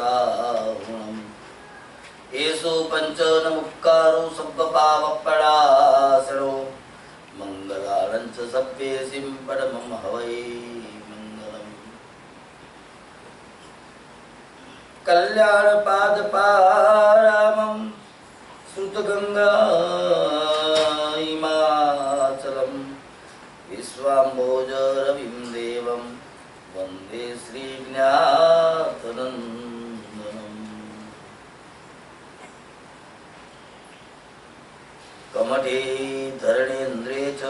काहुणम् एषो पंचनमुक्कारो सब्बपावपणासनो मंगलारंच सभ्येसिं परमं हवै मंगलम् कल्याणपादपारामं श्रुतगंगा हिमाचलं विश्वाम्भोजरविं देवं वन्दे श्रीज्ञातनन्दनम् कमठे धरणेन्द्रे च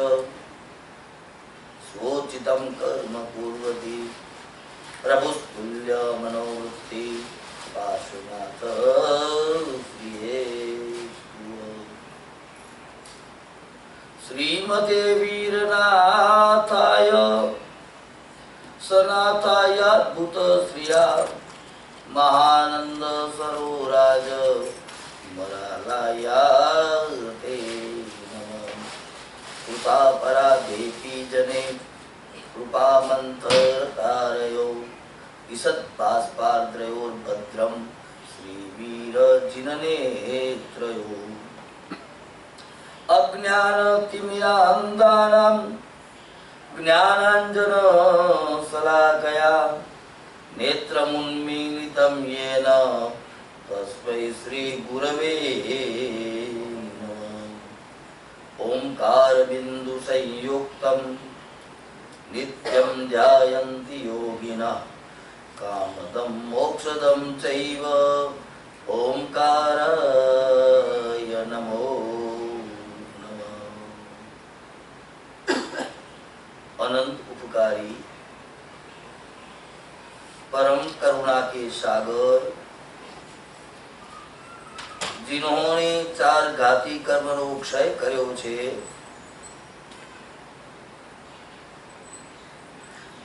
स्वोचितं कर्म कुर्वति प्रभुस्तुल्य मनोवृत्ति पार्श्वनाथ प्रिये श्रीमते वीरनाथाय सनाथाय अद्भुत श्रिया महानंद सरोराज मरालाया ते नमः कृपा पराधेति जने कृपा मंत्रकारयो ईषत्पास्पार्द्रयोर्भद्रं श्रीवीरजिननेत्रयो अज्ञानतिमिरान्धानां ज्ञानाञ्जनशलाकया नेत्रमुन्मीलितं येन तस्मै श्रीगुरवे नमः ओंकारबिन्दुसंयुक्तं नित्यं ध्यायन्ति योगिनः कामदं मोक्षदं चैव ओंकाराय नमो नमः। अनंत उपकारी परम करुणा के सागर जिन्होंने चार घाती कर्मनो क्षय कर्यो छे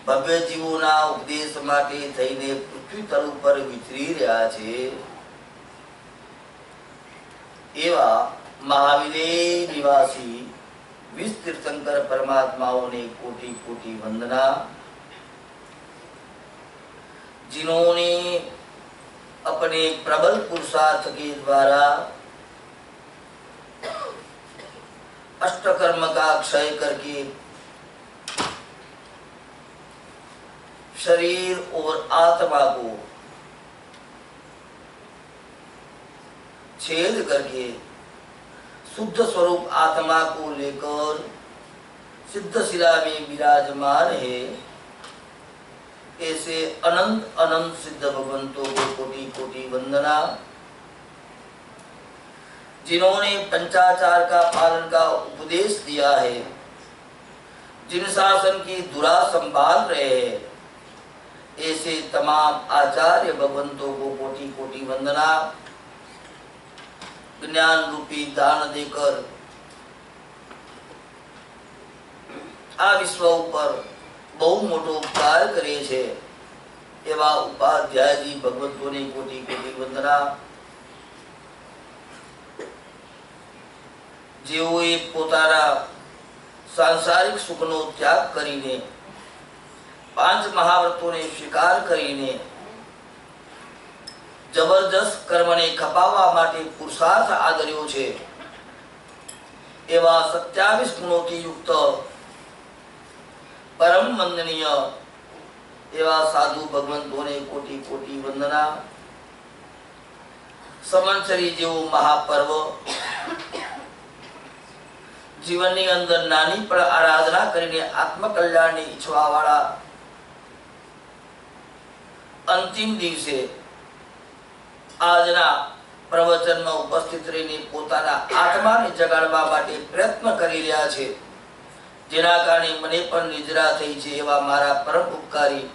भव्य जीवोना उपदेश माटे थईने पृथ्वी तल पर विचरी रह्या छे एवा महाविदेय निवासी विष तीर्थंकर परमात्माओं ने कोटि कोटि वंदना। जिन्होंने अपने प्रबल पुरुषार्थ के द्वारा अष्टकर्म का क्षय करके शरीर और आत्मा को छेद करके शुद्ध स्वरूप आत्मा को लेकर सिद्धशिला में विराजमान है, ऐसे अनंत अनंत सिद्ध भगवंतों को कोटि कोटि वंदना। जिन्होंने पंचाचार का पालन का उपदेश दिया है, जिन शासन की धुरा संभाल रहे हैं, ऐसे तमाम आचार्य भगवंतों को कोटि कोटि वंदना। ज्ञान रूपी दान देकर आ विश्व पर बहु मोटो उपकार करे छे एवा उपाध्यायजी भगवंतों ने कोटि कोटि वंदना। जेओए पोताना सांसारिक सुखनो त्याग करीने पांच महाव्रतों ने स्वीकार करीने जबरदस्त कर्मने खपावा माटे पुरुषार्थ आदर्यो छे एवा 27 गुणों युक्त परम वंदनीय एवा साधु भगवंतों ने कोटि कोटि वंदना। संवत्सरी जेवो महापर्व जीवननी अंदर नानी पर आराधना करीने आत्मकल्याणनी ઈચ્છવાવાળા अंतिम दिवसे આજના પ્રવચનમાં ઉપસ્થિત રહીને પોતાના આત્માને જગાડવા માટે પ્રયત્ન કરી રહ્યા છે, જેના કારણે મને પણ નિદ્રા થઈ છે એવા મારા પરમ ઉપકારી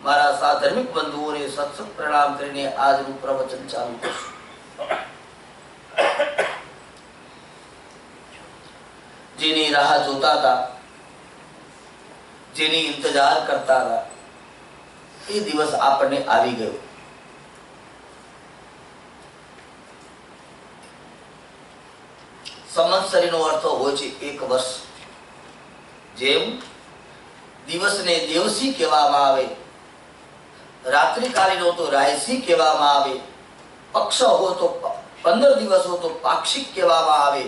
મારા સાધર્મિક બંધુઓને સત્સંગ પ્રણામ કરીને આજનું પ્રવચન ચાલુ કરશું। જેની રાહ જોતા હતા, જેની इंतजार કરતા હતા, એ દિવસ આપણને આવી ગયો। સંવત્સરીનો અર્થ હોય છે એક વર્ષ। જેમ દિવસને દેવસી કહેવામાં આવે રાત્રિકાલીન હો તો રાયસી કહેવામાં આવે, પક્ષ હો તો 15 દિવસ હો તો પાક્ષિક કહેવામાં આવે,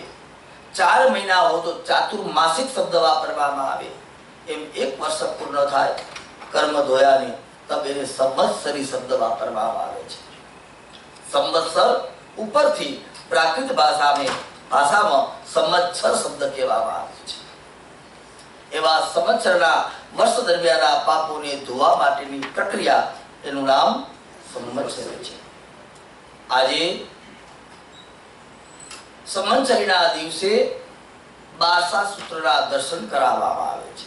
4 મહિના હો તો ચાતુર્માસિક શબ્દ વાપરવામાં આવે. એમ 1 વર્ષ પૂર્ણ થાય કર્મ ધોયાને તબ એને સંવત્સરી શબ્દ વાપરવામાં આવે છે. સંવત્સર ઉપરથી પ્રાકૃત ભાષામાં સંવત્સર શબ્દ કહેવામાં આવે છે. એવા સંવત્સરના વર્ષ દરમિયાનના પાપોને ધોવા માટેની પ્રક્રિયા, એનું નામ સંવત્સર છે. આજે સંવત્સરીના દિવસે 12 સૂત્રના દર્શન કરાવવામાં આવે છે.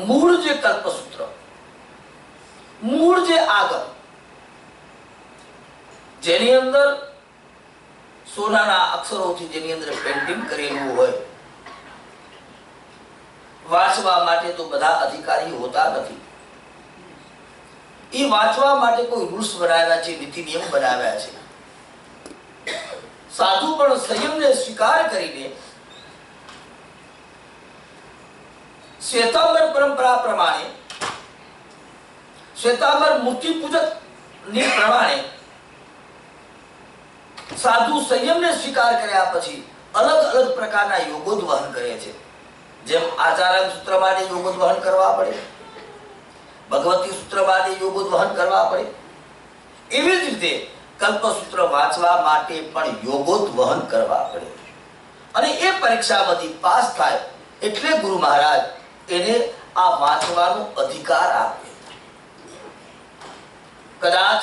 મૂળ જે કલ્પસૂત્ર, મૂળ જે આગમ, જેની અંદર સોનાના અક્ષરોથી જેની અંદર પેન્ટિંગ કરેલું હોય, વાંચવા માટે તો બધા અધિકારી હોતા નથી. એ વાંચવા માટે કોઈ રૂલ્સ બનાવ્યા છે, નીતિ નિયમ બનાવ્યા છે. સાધુ પણ સંયમને સ્વીકાર કરીને શ્વેતાંબર પરંપરા પ્રમાણે, શ્વેતાંબર મૂર્તિ પૂજક ની પ્રમાણે સાધુ સંયમને સ્વીકાર કર્યા પછી અલગ અલગ પ્રકારના યોગો વહન કરે છે. જેમ આચાર્ય સૂત્ર માટે યોગો વહન કરવા પડે, ભગવતી સૂત્ર માટે યોગો વહન કરવા પડે, એવી જ રીતે કલ્પસૂત્ર વાંચવા માટે પણ યોગો વહન કરવા પડે. અને એ પરીક્ષામાંથી પાસ થાય એટલે ગુરુ મહારાજ એને આ વાંચવાનો અધિકાર આપે. કદાચ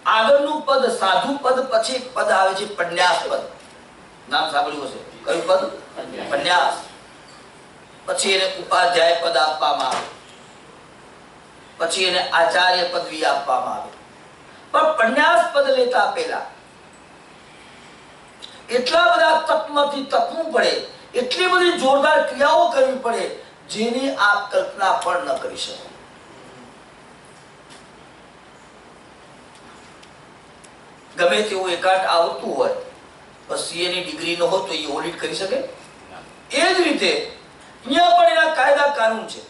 આગળનું પદ સાધુ પદ પછી એક પદ આવે છે પન્યાસ પદ. નામ સાંભળ્યું હશે. કયું પદ? પન્યાસ. પછી એને ઉપાધ્યાય પદ આપવામાં આવે, પછી એને આચાર્ય પદવી આપવામાં આવે. પણ પન્યાસ પદ લેતા પહેલા એટલા બધા તપમાંથી તપવું પડે, એટલી બધી જોરદાર ક્રિયાઓ કરવી પડે જેની આપ કલ્પના પણ ન કરી શકો. ગમે તેવું એકાંત આવતું હોય, બસ સીએ ની ડિગ્રી ન હોય તો એ ઓડિટ કરી શકે. એ જ રીતે અહીંયા પણ એના કાયદા કાનૂન છે.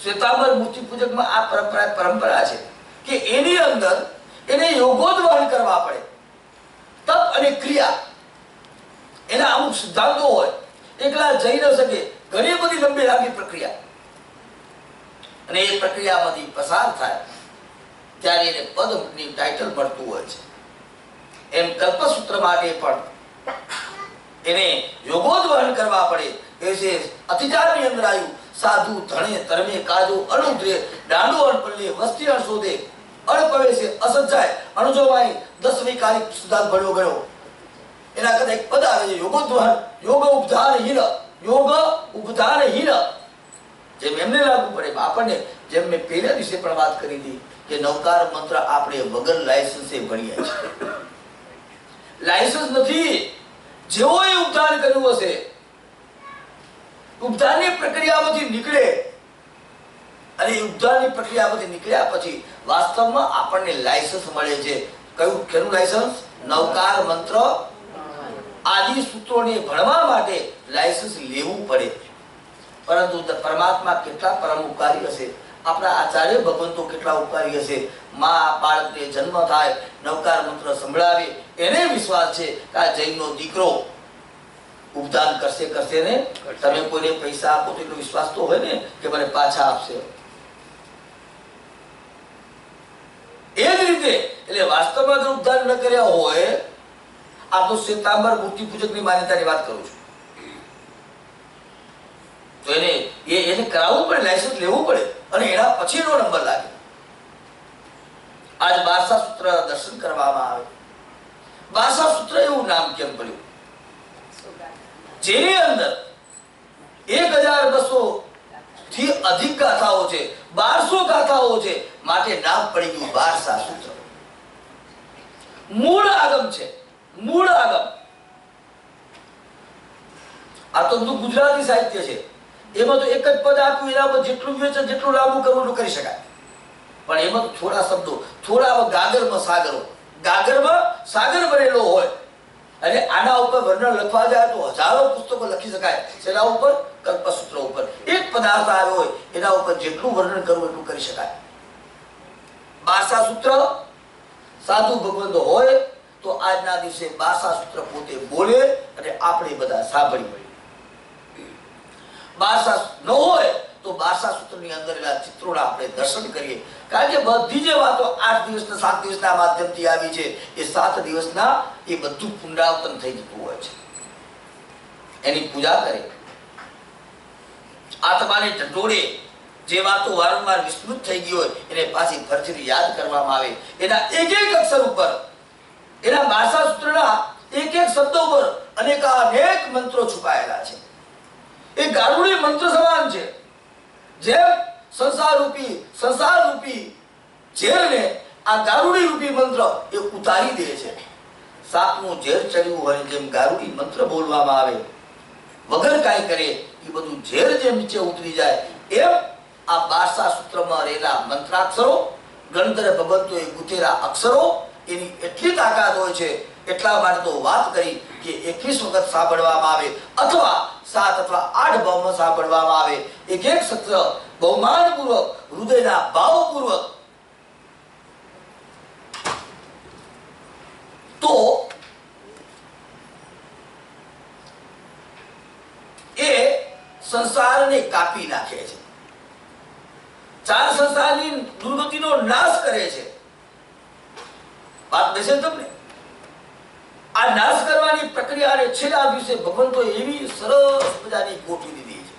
શ્વેતાંબર મૂર્તિ પૂજકમાં આ પરંપરા છે કે એની અંદર એને યોગોદ્વહન કરવા પડે. તપ અને ક્રિયા એના અમુક સિદ્ધાંતો હોય, એકલા જઈ ન શકે. ઘણી બધી લંબી લાંબી પ્રક્રિયા, અને એ પ્રક્રિયામાંથી પસાર થાય ત્યારે એને પદની ટાઇટલ મળતું હોય છે. એમ કલ્પસૂત્ર માટે પણ એને યોગોદ્વહન કરવા પડે. એ છે અતિચારની અંદર આવ્યું, સાધુ ધણે તરમે કાજો અણુદ્રે દાંડો અણપલ્લે વસ્તી અણશોધે અણપવે છે અસંચાય અણુજોવાય 10મી કાલિક સુધાર ભણ્યો ગયો. એના કરતા એક પદ આવે છે યોગોદ્વહન, યોગ ઉપધાનહીન, યોગ ઉપધાનહીન. જેમ એમને લાગુ પડે આપણને, જેમ મેં પહેલા દિવસે પણ વાત કરી હતી કે નવકાર મંત્ર આપણે વગર લાયસન્સે ભણીએ છીએ. લાયસન્સ નથી. જેવો એ ઉપધાન કર્યું હશે, ઉપધાનની પ્રક્રિયામાંથી નીકળે, અને ઉપધાનની પ્રક્રિયામાંથી નીકળ્યા પછી વાસ્તવમાં આપણને લાયસન્સ મળે છે. કયું કેનું લાયસન્સ? નવકાર મંત્ર આદિ સૂત્રોને ભણવા માટે લાયસન્સ લેવું પડે. પરંતુ પરમાત્મા કેટલા પરમ ઉપકારી હશે, આપણા આચાર્ય ભગવંતો કેટલા ઉપકારી હશે. માં બાળકને જન્મ થાય, નવકાર મંત્ર સંભળાવે, એને વિશ્વાસ છે કે આ જૈનનો દીકરો ઉપદાન કરશે ને. તમે કોઈને પૈસા આપો તો એટલો વિશ્વાસ તો હોય ને કે મને પાછા આપશે. એ જ રીતે એટલે વાસ્તવમાં જો ઉપદાન ન કર્યા હોય, આ તો શ્વેતાંબર મૂર્તિ પૂજકની માન્યતાની વાત કરું છું, તો એને કરાવવું પડે, લાયસન્સ લેવું પડે, અને એના પછી એનો નંબર લાગે. આજ 12 સૂત્ર દર્શન કરવામાં આવે. 12 સૂત્ર એવું નામ કેમ પડ્યું? જેની અંદર 1200 થી અધિક ગાથાઓ છે, 1200 ગાથાઓ છે, માટે નામ પડી ગયું 12 સૂત્ર. મૂળ આગમ છે, મૂળ આગમ. આ તો બધું ગુજરાતી સાહિત્ય છે. એમાં તો એક જ પદ આપ્યું, એના પર જેટલું વિવેચન, જેટલું લાંબુ કરવું એટલું કરી શકાય. પણ એમાં તો થોડા શબ્દો, થોડા ગાગરમાં સાગર ભરેલો હોય, અને આના ઉપર વર્ણન લખવા જાય તો હજારો પુસ્તકો લખી શકાય. એના ઉપર કલ્પસૂત્ર ઉપર એક પદાર્થ આવ્યો હોય એના ઉપર જેટલું વર્ણન કરવું એટલું કરી શકાય. 12 સૂત્ર સાધુ ભગવંતો હોય તો આજના દિવસે 12 સૂત્ર પોતે બોલે અને આપણે બધા સાંભળીએ. 12 ન હોય તો 12 સૂત્રની અંદર એના ચિત્રોના આપણે દર્શન કરીએ. કારણ કે બધી જે વાતો 8 દિવસના 7 દિવસના માધ્યમથી આવી છે એ 7 દિવસના એ બધું પુનરાવર્તન થઈ જતું હોય છે. એની પૂજા કરે, આત્માને ટટોળે, જે વાતો વારંવાર વિસ્મૃત થઈ ગઈ હોય એને પાછી ફરીથી યાદ કરવામાં આવે. એના એક એક અક્ષર ઉપર, એના 12 સૂત્રના એક એક શબ્દ ઉપર અનેક મંત્રો છુપાયેલા છે. એ ગારુડી મંત્ર સમાન છે. જેમ સંસાર રૂપી ઝેરને આ ગારુડી રૂપી મંત્ર એ ઉતારી દે છે. સાપનું ઝેર ચડ્યું હોય જેમ ગારુડી મંત્ર બોલવામાં આવે વગર કાંઈ કરે એ બધું ઝેર જેમ નીચે ઉતરી જાય એમ આ 12 સૂત્રમાં રહેલા મંત્રાક્ષરો, ગણધર ભગવંતોએ ગુથેલા અક્ષરો એની એટલી તાકાત હોય છે. એટલા માટે તો વાત કરી કે 21 વખત સાંભળવામાં આવે અથવા 7 અથવા 8 ભાવમાં સાંભળવામાં આવે. એક એક સત્ર બહુમાનપૂર્વક, હૃદયના ભાવપૂર્વક. તો એ સંસારને કાપી નાખે છે. 4 સંસારની દુર્ગતિનો નાશ કરે છે. વાત બેસે તમને? આ નાશ કરવાની પ્રક્રિયાને છેલ્લા દિવસે ભગવંતો એવી સરસ મજાની ગોઠવી દીધી છે.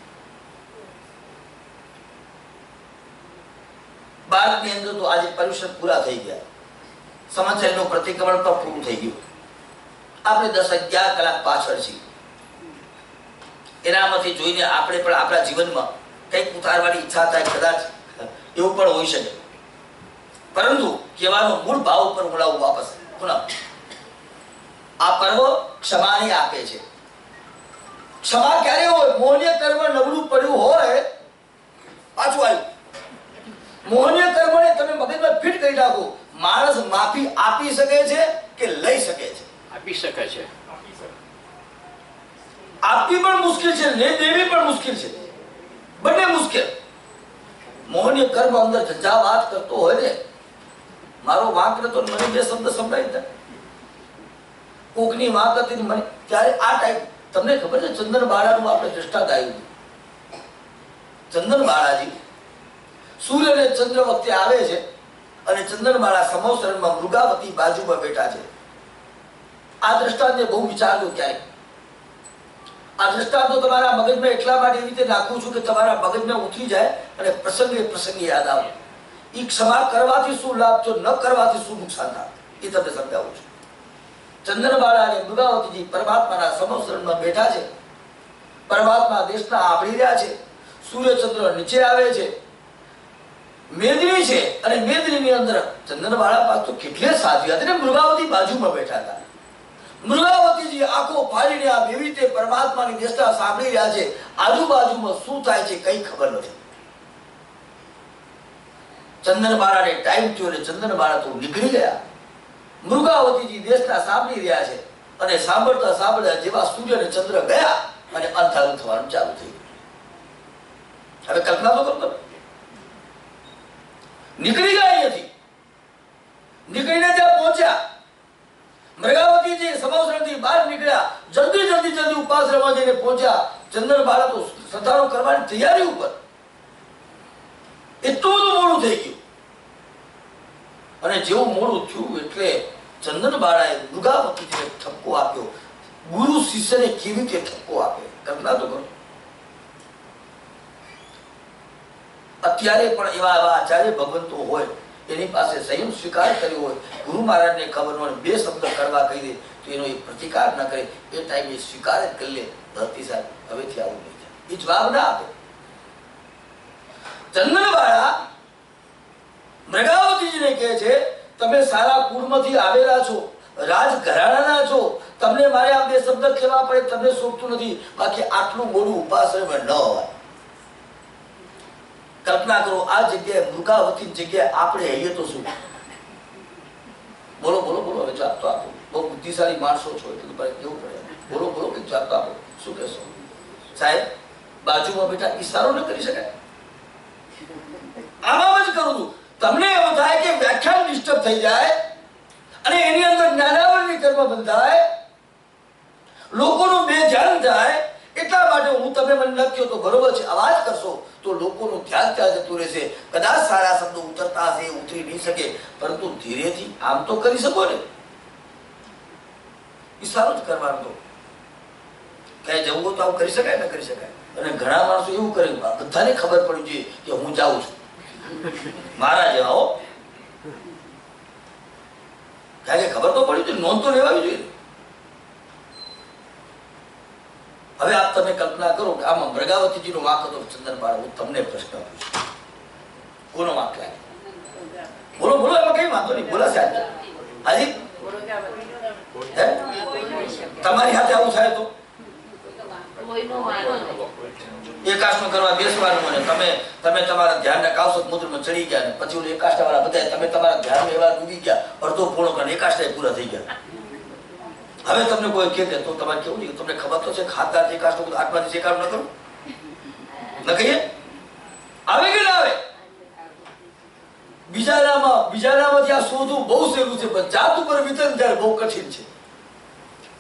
ભારતની અંદર તો આજે પર્યુષણ પૂરા થઈ ગયા, સંવત્સરનું પ્રતિક્રમણ પણ પૂરું થઈ ગયું. આપણે 10-11 કલાક પાછળ છીએ. એનામાંથી જોઈને આપણે પણ આપણા જીવનમાં કંઈક ઉતારવાની ઈચ્છા થાય, કદાચ એવું પણ હોઈ શકે. પરંતુ કહેવાનો મૂળ ભાવ ઉપર હું વાપસ પુનઃ આ પર્વ ક્ષમાને આપે છે. ક્ષમા ક્યારે હોય? મોહનીય કર્મ નબળું પડ્યું હોય, પાછું આવ્યું. મોહનીય કર્મને તમે મગજમાં ફિટ કરી નાખો. માણસ માફી આપી શકે છે કે લઈ શકે છે? આપી શકે છે. આપવી પણ મુશ્કેલ છે ને દેવી પણ મુશ્કેલ છે. બંને મુશ્કેલ. મોહનીય કર્મ અંદર જજાવાત કરતો હોય ને, મારો વાંક નતો મને 2 શબ્દ સંભળાઈ હતા. કોકની વાંક હતી મને ત્યારે આ ટાઈપ. તમને ખબર છે ચંદન બાળાનું આપણે દ્રષ્ટાંત આવ્યું. ચંદન બાળાજી સૂર્ય અને ચંદ્ર વખતે આવે છે અને ચંદન બાળા સમોસરમાં મૃગાવતી બાજુમાં બેઠા છે. આ દ્રષ્ટાંતને બહુ વિચાર્યું ક્યારેક. આ દ્રષ્ટાંતો તમારા મગજમાં એટલા માટે એવી રીતે નાખું છું કે તમારા મગજમાં ઉતરી જાય અને પ્રસંગે યાદ આવે. એ ક્ષમા કરવાથી શું લાભ છે, ન કરવાથી શું નુકસાન થાય એ તમને સમજાવું છું. ચંદનબાળા અને મૃગાવતીજી પરમાત્માના સમોસરમાં બેઠા છે. પરમાત્મા દેશના આભળી રહ્યા છે. સૂર્યચંદ્ર નીચે આવે છે. મેદની છે અને મેદનીની અંદર ચંદનબાળા પાસે તો કેટલે સાધ્વી હતી ને મૃગાવતી બાજુમાં બેઠા હતા. મૃગાવતીજી આંખો ફાડીને આ એવી રીતે પરમાત્માની દેશના સાંભળી રહ્યા છે. આજુબાજુમાં શું થાય છે કઈ ખબર નથી. ચંદનબાળાને ટાઈમ થયો અને ચંદનબાળા તો નીકળી ગયા. મૃગાવતીજી દેશના સાંભળી રહ્યા છે અને સાંભળતા સાંભળતા જેવા સૂર્ય અને ચંદ્ર ગયા અને અંધારું થવાનું ચાલુ થઈ ગયું. હવે કલ્પના તો કરો તમે. નીકળી ગયા અહીંયાથી, નીકળીને ત્યાં પહોંચ્યા. મૃગાવતીજી સમોસરથી બહાર નીકળ્યા. જલ્દી ઉપાશ્રમમાં જઈને પહોંચ્યા. ચંદનબાળા તો સતારો કરવાની તૈયારી ઉપર. એટલું બધું મોડું થઈ ગયું. અને જેવું મોડું થયું એટલે ચંદનબાળાએ મૃગાવતીજીને ઠપકો આપ્યો. ગુરુ શિષ્યને કેવી રીતે ઠપકો આપે? કલ્પના તો કરો. અત્યારે પણ એવા આચાર્ય ભગવંતો હોય એની પાસે સંયમ સ્વીકાર કર્યો હોય, ગુરુ મહારાજને ખબર હોય 2 શબ્દ કરવા કહી દે તો એનો એક પ્રતિકાર ન કરે, એ ટાઈમે સ્વીકાર જ કરી લે. ધરતી સાહેબ હવેથી આવું નહીં થાય, એ જવાબ ના આપે. ચંદનબાળા મૃગાવતીજીને કહે છે તમે સારા કુળમાંથી આવેલા છો, રાજઘરાણાના છો, તમને મારે આ 2 શબ્દ કહેવા પડે તમને શોભતું નથી. બાકી આટલું મોડું ઉપાશ્રમમાં ન હોય. કલ્પના કરો આ જગ્યાએ મૃગાવતી જગ્યાએ આપણે હઈએ તો શું? બોલો બોલો બોલો, હવે જવાબ તો આપો. બહુ બુદ્ધિશાળી માણસો છો એટલે તમારે કેવું પડે. બોલો બોલો કંઈક જવાબ આપો. શું કહેશો સાહેબ? બાજુમાં બેઠા ઈશારો ન કરી શકાય? આમાં જ કરું છું. તમને એવું થાય કે વ્યાખ્યાન ડિસ્ટર્બ થઈ જાય અને એની અંદર જ્ઞાનાવરણની કર્મ બંધાય, લોકોનું બે ધ્યાન જાય. એટલા માટે હું તમે મને ન કહો તો બરોબર છે, અવાજ કરશો તો લોકોનું ધ્યાન ત્યાં જતું રહેશે. કદાચ સારા શબ્દો ઉતરતા હશે, ઉતરી નહીં શકે, પરંતુ ધીરેથી આમ તો કરી શકો ને. ઈશારો જ કરવાનો. તો ક્યાંય જવું હોય તો આવું કરી શકાય? ન કરી શકાય. અને ઘણા માણસો એવું કરે, બધાને ખબર પડી જોઈએ કે હું જાઉં છું, મારા જેવા હો. કારણ કે ખબર તો પડી જોઈએ, નોંધ તો લેવાવી જોઈએ. હવે આપ તમે કલ્પના કરો કે આમાં મૃગાવતીજીનો વાંક હતો ચંદનબાળા. હું તમને પ્રશ્ન પૂછું, કોનો વાંક લાગે? બોલો બોલો, એમાં કઈ વાંધો નહીં, બોલાશે આજે. હાજી તમારી સાથે આવું થાય તો એકાષ્ટ કરવા બેસવાનું અને તમે તમારા ધ્યાનના કાવસક મુદ્રમાં ચડી ગયા, પછી ઓલું એકાષ્ટ વાળા બધા તમે તમારા ધ્યાન એવા ડૂબી ગયા, અડધો પોણો કરીને એકાષ્ટ પૂરા થઈ ગયા. હવે તમને કોઈ કહે તો તમારે કેવું નહીં, તમને ખબર તો છે ખાતા એકાષ્ટ આત્માથી એકાષ્ટ ન કરું ન કહીએ? આવે કે ના આવે? બીજાનામાંથી આ શોધવું બહુ સહેલું છે, પણ જાત ઉપર વિતરણ ત્યારે બહુ કઠિન છે.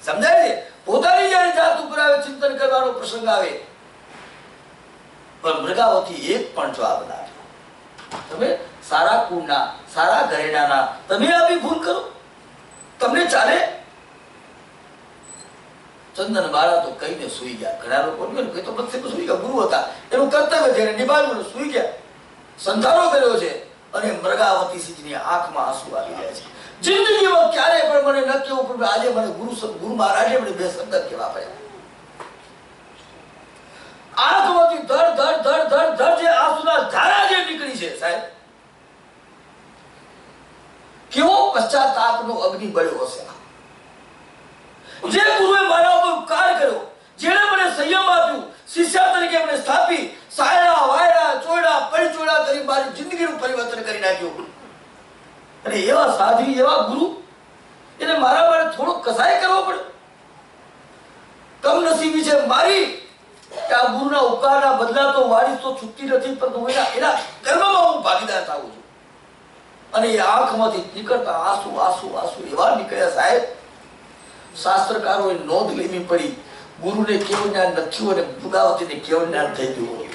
સમજાય છે? પોતાની જયારે જાત ઉપર આવે, ચિંતન કરવાનો પ્રસંગ આવે, પણ મૃગાવતી એક પણ જવાબ ના આપે. તમે સારા કુળના, સારા ઘરેણાના, તમે આવી ભૂલ કરો, તમને ચાલે? ચંદનબાળા તો કહીને સુઈ ગયા. ઘણા લોકો કઈ તો બચ્ચે સુઈ ગયા, ગુરુ હતા, એનું કર્તવ્ય છે, નિભાવ્યું, સુઈ ગયા. સંતાનો કર્યો છે અને મૃગાવતીજીની આંખમાં આંસુ આવી જાય છે. જિંદગીમાં ક્યારે પણ મને ન કહેવું પડે, આજે મને ગુરુ મહારાજે મને બે શબ્દ કહેવા પડ્યા. આંખમાંથી ધડ ધડ ધડ ધડ ધડ જે આંસુના ધારા જે નીકળી છે સાહેબ, કેવો પશ્ચાતાપનો અગ્નિ બળ્યો હશે. જે ગુરુએ મારા ઉપર ઉપકાર કર્યો, જેણે મને સંયમ આપ્યું, શિષ્ય તરીકે મને સ્થાપી, સાયડા વાયડા ચોયડા પરિચોયડા કરી મારી જિંદગીનું પરિવર્તન કરી નાખ્યું, અને એવા સાધ્વી, એવા ગુરુ, એને મારા માટે થોડો કસાય કરવો પડે. કમનસીબી છે મારી કે આ ગુરુના ઉપકારના બદલા તો વારી તો છૂટતી નથી, પરંતુ એના કર્મમાં હું ભાગીદાર થાઉં છું. અને એ આંખમાંથી નીકળતા આંસુ આંસુ આંસુ એવા નીકળ્યા સાહેબ, શાસ્ત્રકારોએ નોંધ લેવી પડી. ગુરુને કેવું જ્ઞાન નથી અને મૃગાવતીને કેવું જ્ઞાન થઈ ગયું.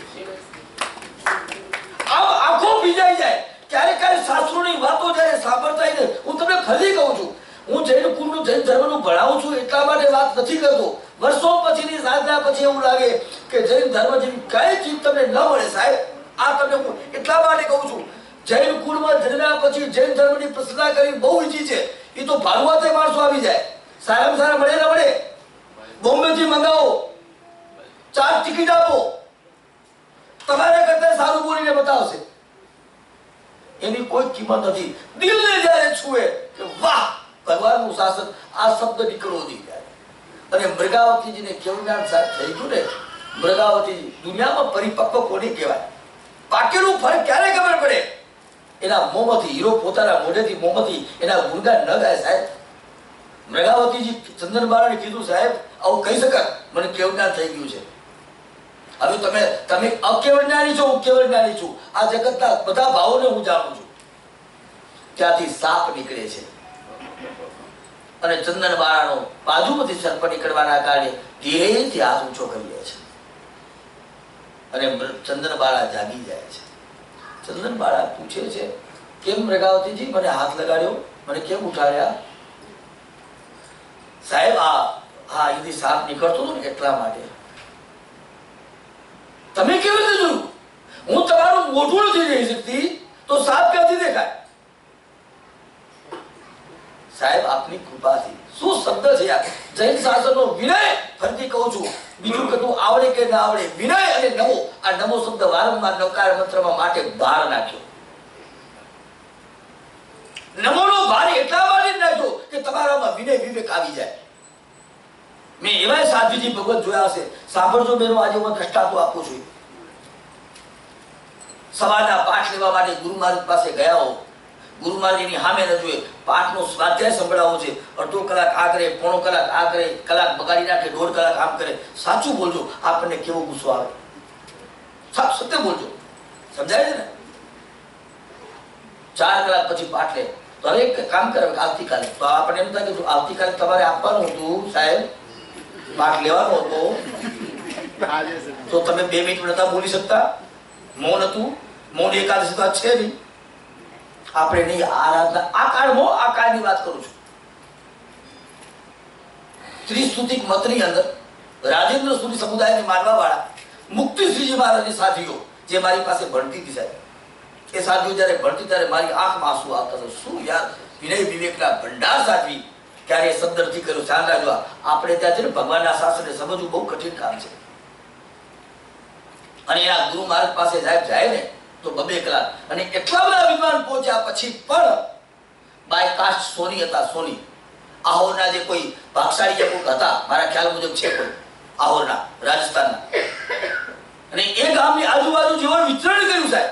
આંખો ભીજાઈ જાય. ક્યારેક શાસ્ત્રોની વાતો જયારે સાંભળતા હોય ને, હું તમને ફરી કહું છું, હું જૈન કુળનું, જૈન ધર્મનું ભણાવું છું એટલા માટે વાત નથી કરતો. વર્ષો પછીની સાધના પછી એવું લાગે કે જૈન ધર્મ જેવી કઈ ચીજ તમને ન મળે સાહેબ. આ તમને હું એટલા માટે કહું છું, જૈન કુળમાં જન્મ્યા પછી જૈન ધર્મની પ્રશંસા કરવી બહુ ઈજી છે. એ તો ભાગવતે માણસો આવી જાય, સારામાં સારા મળે ના મળે, બોમ્બેથી મંગાવો, 4 ટિકિટ આપો, તમારા કરતા સારું બોલીને બતાવશે. એની કોઈ કિંમત નથી. દિલને જ્યારે છુએ કે વાહ ભગવાનનું શાસન, આ શબ્દ નીકળવો નહીં જાય. અને મૃગાવતીજીને કેવું જ્ઞાન થઈ ગયું ને, મૃગાવતીજી દુનિયામાં પરિપક્વ કોને કહેવાય? પાકેલું ફળ ક્યારે ખબર પડે? એના મોંમાંથી, હીરો પોતાના મોઢેથી મોંમાંથી એના ગુણગાન ન ગાય સાહેબ. મૃગાવતીજી ચંદનબાળાને કીધું, સાહેબ આવું કહી શકાય, મને કેવું જ્ઞાન થઈ ગયું છે. હવે તમે અકેવળ જ્ઞાની છો, હું કેવળ જ્ઞાની છું. આ જગતના બધા ભાવોને હું જાણું છું. ત્યાંથી સાપ નીકળે છે અને ચંદનબાળાનો બાજુમાંથી સર્પ નીકળવાના કારણે ધીરેથી હાથ ઊંચો કરી લે છે અને ચંદનબાળા જાગી જાય છે. ચંદનબાળા પૂછે છે, કેમ મૃગાવતીજી મને હાથ લગાડ્યો, મને કેમ ઉઠાડ્યા? સાહેબ હા એથી સાપ નીકળતો હતો ને એટલા માટે. તમે કેવી રીતે જોયું? હું તમારું મોઢું નથી જોઈ શકતી તો સાપ ક્યાંથી દેખાય? સાહેબ આપની કૃપાથી. શું શબ્દ છે યાર, જૈન શાસનનો વિનય. ફરીથી કહું છું, બીજું કતું આવડે કે ના આવડે, વિનય અને નમો, આ નમો શબ્દ વારંવાર નવકાર મંત્રમાં માટે ભાર નાખ્યો. નમોનો ભાર એટલા માટે નાખ્યો કે તમારામાં વિનય વિવેક આવી જાય. મેં એવા સાધ્વીજી ભગવત જોયા હશે. સાંભળજો બેનો, આજે હું દ્રષ્ટાંતો આપું છું. સવારના પાઠ લેવા માટે ગુરુ મહારાજ પાસે ગયા હો, ગુરુ મહારાજની સામે ન જોઈએ, પાઠનો સ્વાધ્યાય સંભળાવવો છે, અડધો કલાક આ કરે, પોણો કલાક આ કરે, કલાક બગાડી નાખે, 1.5 કલાક આમ કરે. સાચું બોલજો, આપણને કેવો ગુસ્સો આવે. સત્ય બોલજો, સમજાય છે ને? 4 કલાક પછી પાઠ લે તો હવે એક કામ કરે આવતીકાલે, તો આપણે એમ થાય કે આવતીકાલે તમારે આપવાનું હતું સાહેબ, પાઠ લેવાનો હતો, તો તમે 2 મિનિટ નતા બોલી શકતા? મૌન હતું, મૌન એકાદશી તો છે નહીં. આપણે નહીં આરાધના આ કાળમાં આ કાળની વાત કરું છું. ત્રિસ્તુતિક મતની અંદર રાજેન્દ્ર સુરી સમુદાયને માનવા વાળા મુક્તિશ્રીજી મહારાજની સાથીઓ જે મારી પાસે ભણતી હતી સાહેબ, એ સાથીઓ જયારે ભણતી ત્યારે મારી આંખમાં આંસુ આવતા હતા. શું યાર, વિનય વિવેકના ભંડાર સાધવી, ત્યારે એ શબ્દ નથી કર્યો. ધ્યાન રાખજો, આપણે ત્યાં છે ને ભગવાનના શાસ્ત્રને સમજવું બહુ કઠિન કામ છે. અને એના ગુરુ મહારાજ પાસે સાહેબ જાય ને તો 2 કલાક, અને એટલા બધા વિદ્વાન પહોંચ્યા પછી પણ બાય કાસ્ટ સોની હતા. સોની આહોરના જે કોઈ ભાગશાળી જે કોઈક હતા, મારા ખ્યાલ મુજબ છે કોઈ આહોરના, રાજસ્થાનના, અને એ ગામની આજુબાજુ જીવન વિતરણ કર્યું સાહેબ.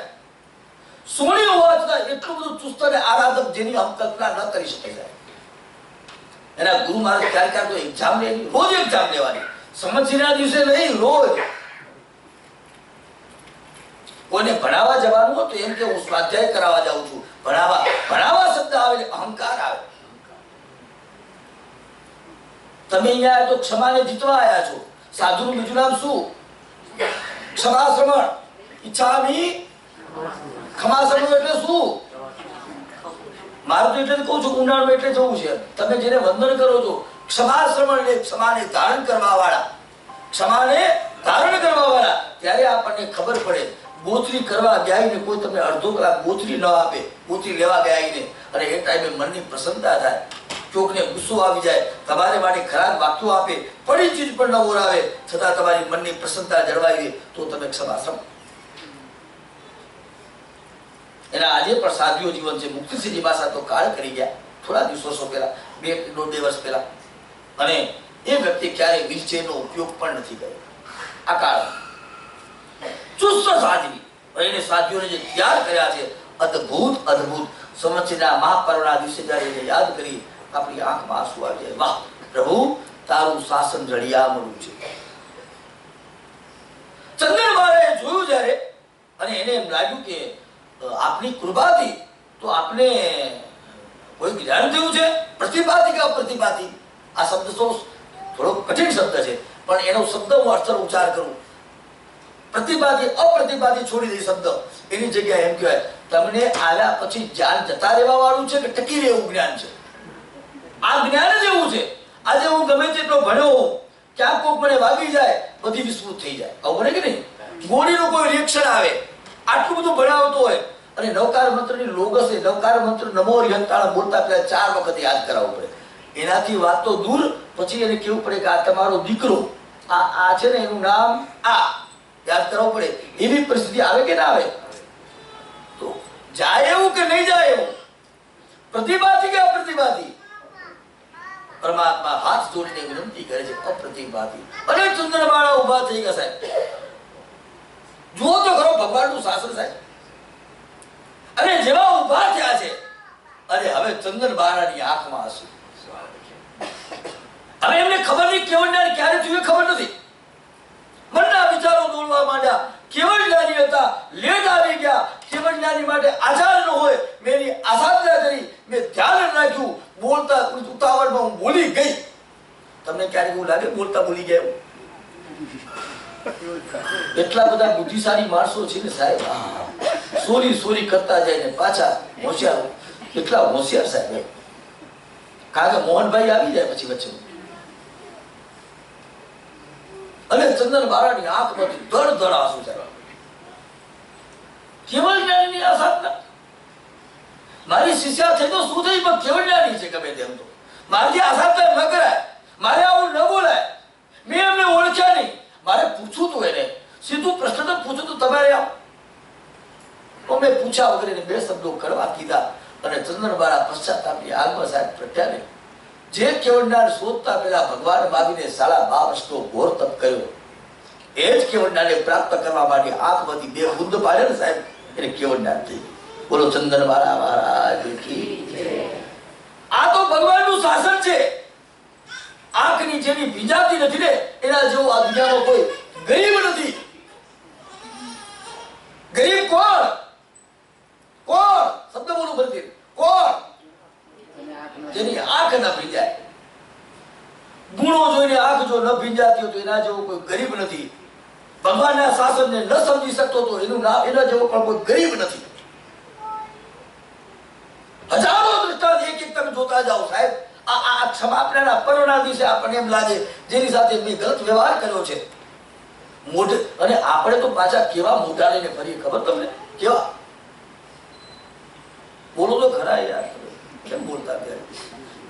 સોની હોવા છતાં એટલું બધું ચુસ્ત અને આરાધક જેની હમ કલ્પના ન કરી શકે સાહેબ. એના ગુરુ મહારાજ ક્યારે ક્યારે તો એક્ઝામ લે, રોજ એક્ઝામ લેવાની, સંવત્સરીના દિવસે નહીં, રોજ. કોઈને ભણાવવા જવાનું હોય તો એમ કે હું સ્વાધ્યાય કરાવવા જાઉં છું. ભણાવવા શબ્દ આવે એટલે અહંકાર આવે. તમે અહીંયા તો ક્ષમાને જીતવા આવ્યા છો. સાધુનું બીજું નામ શું? ક્ષમાશ્રમણ. ઈચ્છામી ખમાશ્રમણ એટલે શું? મારું તો એટલે કહું છું, ઊંડાણમાં એટલે જવું છે. તમે જેને વંદન કરો છો, ક્ષમાશ્રમણ એટલે ક્ષમાને ધારણ કરવા વાળા, ક્ષમાને ધારણ કરવા વાળા. ત્યારે આપણને ખબર પડે, બોતરી કરવા ગયા ને કોઈ તમને અડધો કલાક બોતરી ન આપે, બોતરી લેવા ગયા ને, અને એ ટાઈમે મનની પ્રસન્નતા થાય, ચોકને ગુસ્સો આવી જાય, તમારે માટે ખરાબ વાક્યો આપે, પડી ચીજ પણ ન બોલાવે, છતાં તમારી મનની પ્રસન્નતા જળવાઈ રહે, તો તમે ક્ષમાશ્રમ. એના આજે પણ સાધ્યો જીવન છે. મુક્તિશ્રીજી પાસે તો કાળ કરી ગયા થોડા દિવસો પહેલા, 2 વર્ષ પહેલા, અને એ વ્યક્તિ ક્યારે વ્હીલચેરનો ઉપયોગ પણ નથી કર્યો. આ કાળ ચુસ્ત સાધવી, એને સાધ્યોને જે ત્યાગ કર્યા છે, અદ્ભુત અદ્ભુત. સંવત્સરીના મહાપર્વના દિવસે જ્યારે એને યાદ કરી, આપણી આંખમાં આંસુ આવી જાય. વાહ પ્રભુ, તારું શાસન રળિયામણું છે. ચંદ્રમાળાએ જોયું જ્યારે, અને એને એમ લાગ્યું કે આપની કૃપાથી તો આપને કોઈ જ્ઞાન થયું છે. પ્રતિભાતી કે અપ્રતિભાતી, આ શબ્દ તો થોડો કઠિન શબ્દ છે, પણ એનો શબ્દ હું અક્ષર ઉચ્ચાર કરું. પ્રતિભાતી અપ્રતિભાતી છોડી દઈ શબ્દ, એની જગ્યાએ એમ કહેવાય તમને આવ્યા પછી જ્ઞાન જતા રહેવા વાળું છે કે ટકી રહેવું જ્ઞાન છે. આ જ્ઞાન જ એવું છે. આજે હું ગમે તેટલો ભણ્યો હોઉં, ક્યાંક કોક મને વાગી જાય, બધી વિસ્તૃત થઈ જાય. આવું બને કે નહીં? ગોળીનું કોઈ રિએક્શન આવે, આટલું બધું ભણાવતો હોય, અને નવકાર મંત્રની લોગસ એ નવકાર મંત્ર નમો હરિહંતાળ બોલતા પહેલા 4 વખત યાદ કરાવવું પડે. એનાથી વાત તો દૂર, પછી એને કેવું પડે કે આ તમારો દીકરો, આ છે ને એનું નામ આ યાદ કરવું પડે. એવી પરિસ્થિતિ આવે કે ના આવે? તો જાય એવું કે નહીં જાય એવું? પ્રતિભાતી કે અપ્રતિભાતી? પરમાત્મા હાથ જોડીને વિનંતી કરે છે, અપ્રતિભાતી. અને ચંદ્રમાળા ઉભા થઈ ગયા સાહેબ. જુઓ તો ખરો ભગવાનનું શાસન સાહેબ. અને જેવા ઉભા થયા છે, અને હવે ચંદ્રમાળાની આંખમાં આંસુ. હવે એમને ખબર નહીં કેવળનાર ક્યારે થયું, ખબર નથી. મનના વિચારો દોડવા માંડ્યા. કેવળ જ્ઞાની હતા, લેટ આવી ગયા. કેવળ જ્ઞાની માટે આચાર ન હોય, મેં એની આસાધના કરી, મેં ધ્યાન રાખ્યું. બોલતા ઉતાવળમાં હું બોલી ગઈ. તમને ક્યારેક એવું લાગે બોલતા બોલી ગયા એવું? એટલા બધા બુદ્ધિશાળી માણસો છે ને સાહેબ, સોરી કરતા જાય ને પાછા હોશિયાર. એટલા હોશિયાર સાહેબ. કારણ કે મોહનભાઈ આવી જાય પછી વચ્ચે, અને ચંદ્રમાળાની આંખમાંથી ધડ આંસુ થાય. કેવળ જ્ઞાનની આ સાધના. મારી શિષ્યા થઈ તો શું થઈ, પણ કેવળ જ્ઞાની છે ગમે તેમ તો. મારી આ સાધના ન કરાય, મારે આવું ન બોલાય. મેં એમને ઓળખ્યા નહીં, મારે પૂછવું તું એને સીધું પ્રશ્ન તો પૂછું તું તમારે આવ. તો મેં પૂછ્યા વગર એને 2 શબ્દો કરવા કીધા, અને ચંદ્રમાળા પશ્ચાતાપની આગમાં સાહેબ પ્રત્યાને જે કેવળનાર શોધતા પહેલા ભગવાન માગીને 2.5 વર્ષનો ઘોર તપ કર્યો, એ જ કેવળનારને પ્રાપ્ત કરવા માટે આંખમાંથી 2 બુંદ પાડે ને સાહેબ, એને કેવળનાર થઈ ગયું. બોલો ચંદન વાળા મહારાજ કી જય। આ તો ભગવાનનું શાસન છે। આંખની જેની ભીજાતી નથી ને એના જેવો આ દુનિયામાં કોઈ ગરીબ નથી। ગરીબ કોણ? કોણ? શબ્દ બોલું ફરીથી, કોણ? જેની આંખ ન ભીંજાય। ગુણો જોઈને આંખ જો ન ભીંજાતી હોય તો એના જેવો કોઈ ગરીબ નથી। ભગવાનના શાસનને ન સમજી શકતો તો એનું નામ એના જેવો પણ કોઈ ગરીબ નથી। હજારો દૃષ્ટાંત એક એક તમે જોતા જાઓ સાહેબ। આ ક્ષમાપણાના પર્વના દિવસે આપણને એમ લાગે જેની સાથે મેં ગલત વ્યવહાર કર્યો છે મોઢે, અને આપણે તો પાછા કેવા મોઢા લઈને ફરીએ ખબર તમને? કેવા બોલો તો ખરા યાર, કેમ બોલતા ત્યારે?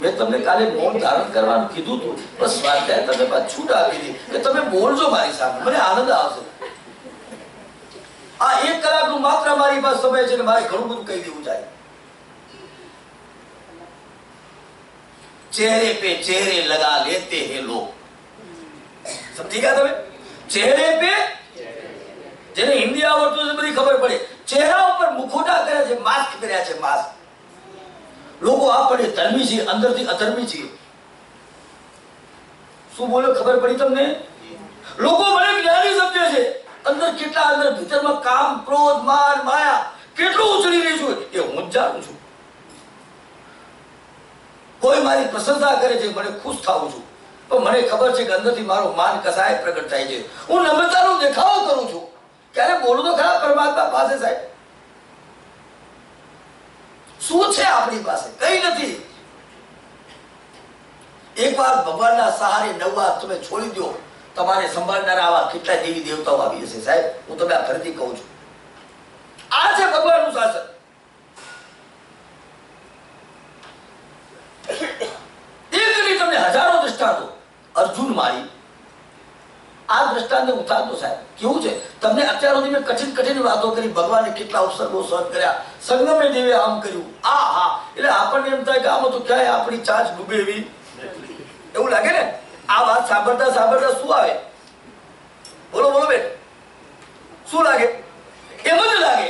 મેં તમને કાલે મૌન ધારણ કરવાનું કીધું હતું, બસ સ્વાધ્યાય તમે પાછું છૂટ આપી દી કે તમે બોલજો મારી સામે, મને આનંદ આવશે। આ 1 કલાકનું માત્ર મારી પાસે સમય છે ને મારે ઘણું બધું કહી દેવું જાય। चेहरे पे चेहरे लगा लेते हैं लोग, समझी ગયા તમે? ચહેરે પે, જેને હિન્દી આવડતું છે બધી ખબર પડે, ચહેરા ઉપર મુખોટા કર્યા છે, માસ્ક કર્યા છે, માસ્ક। લોકો આપણે ધર્મી છે, અંદરથી અધર્મી છે। શું બોલ્યો ખબર પડી તમને? લોકો મને જ્ઞાની સમજે છે, અંદર કેટલા અંદર ભીતરમાં કામ, ક્રોધ, માન, માયા કેટલું ઉછળી રહી છું એ હું જ જાણું છું। કોઈ મારી પ્રશંસા કરે છે, મને ખુશ થાઉં છું, પણ મને ખબર છે કે અંદરથી મારો માન કસાય પ્રગટ થાય છે। હું નમ્રતાનો દેખાવો કરું છું, ક્યારે બોલું તો ખરા પરમાત્મા પાસે સાહેબ। શું છે આપણી પાસે? કઈ નથી। એકવાર ભગવાનના સહારે નવવાર તમે છોડી દો, તમારે સંભાળનારા આવા કેટલા દેવી દેવતાઓ આવી હશે સાહેબ। હું તમને આ ફરીથી કહું છું, આ છે ભગવાનનું શાસન। તમને હજારો દ્રષ્ટાંતો, અર્જુન મારી આ દ્રષ્ટાંત ઉતારતો સાહેબ કેવું છે તમને? અત્યાર સુધી મેં કઠિન કઠિન વાતો કરી, ભગવાને કેટલા અવસરો સહન કર્યા, સંગમે દેવે આમ કર્યું, આ હા, એટલે આપણને એમ થાય કે આમાં તો ક્યાંય આપણી ચાંચ ડૂબે એવી એવું લાગે ને। આ વાત સાંભળતા સાંભળતા શું આવે? બોલો બોલો બેન, શું લાગે? એમ જ લાગે।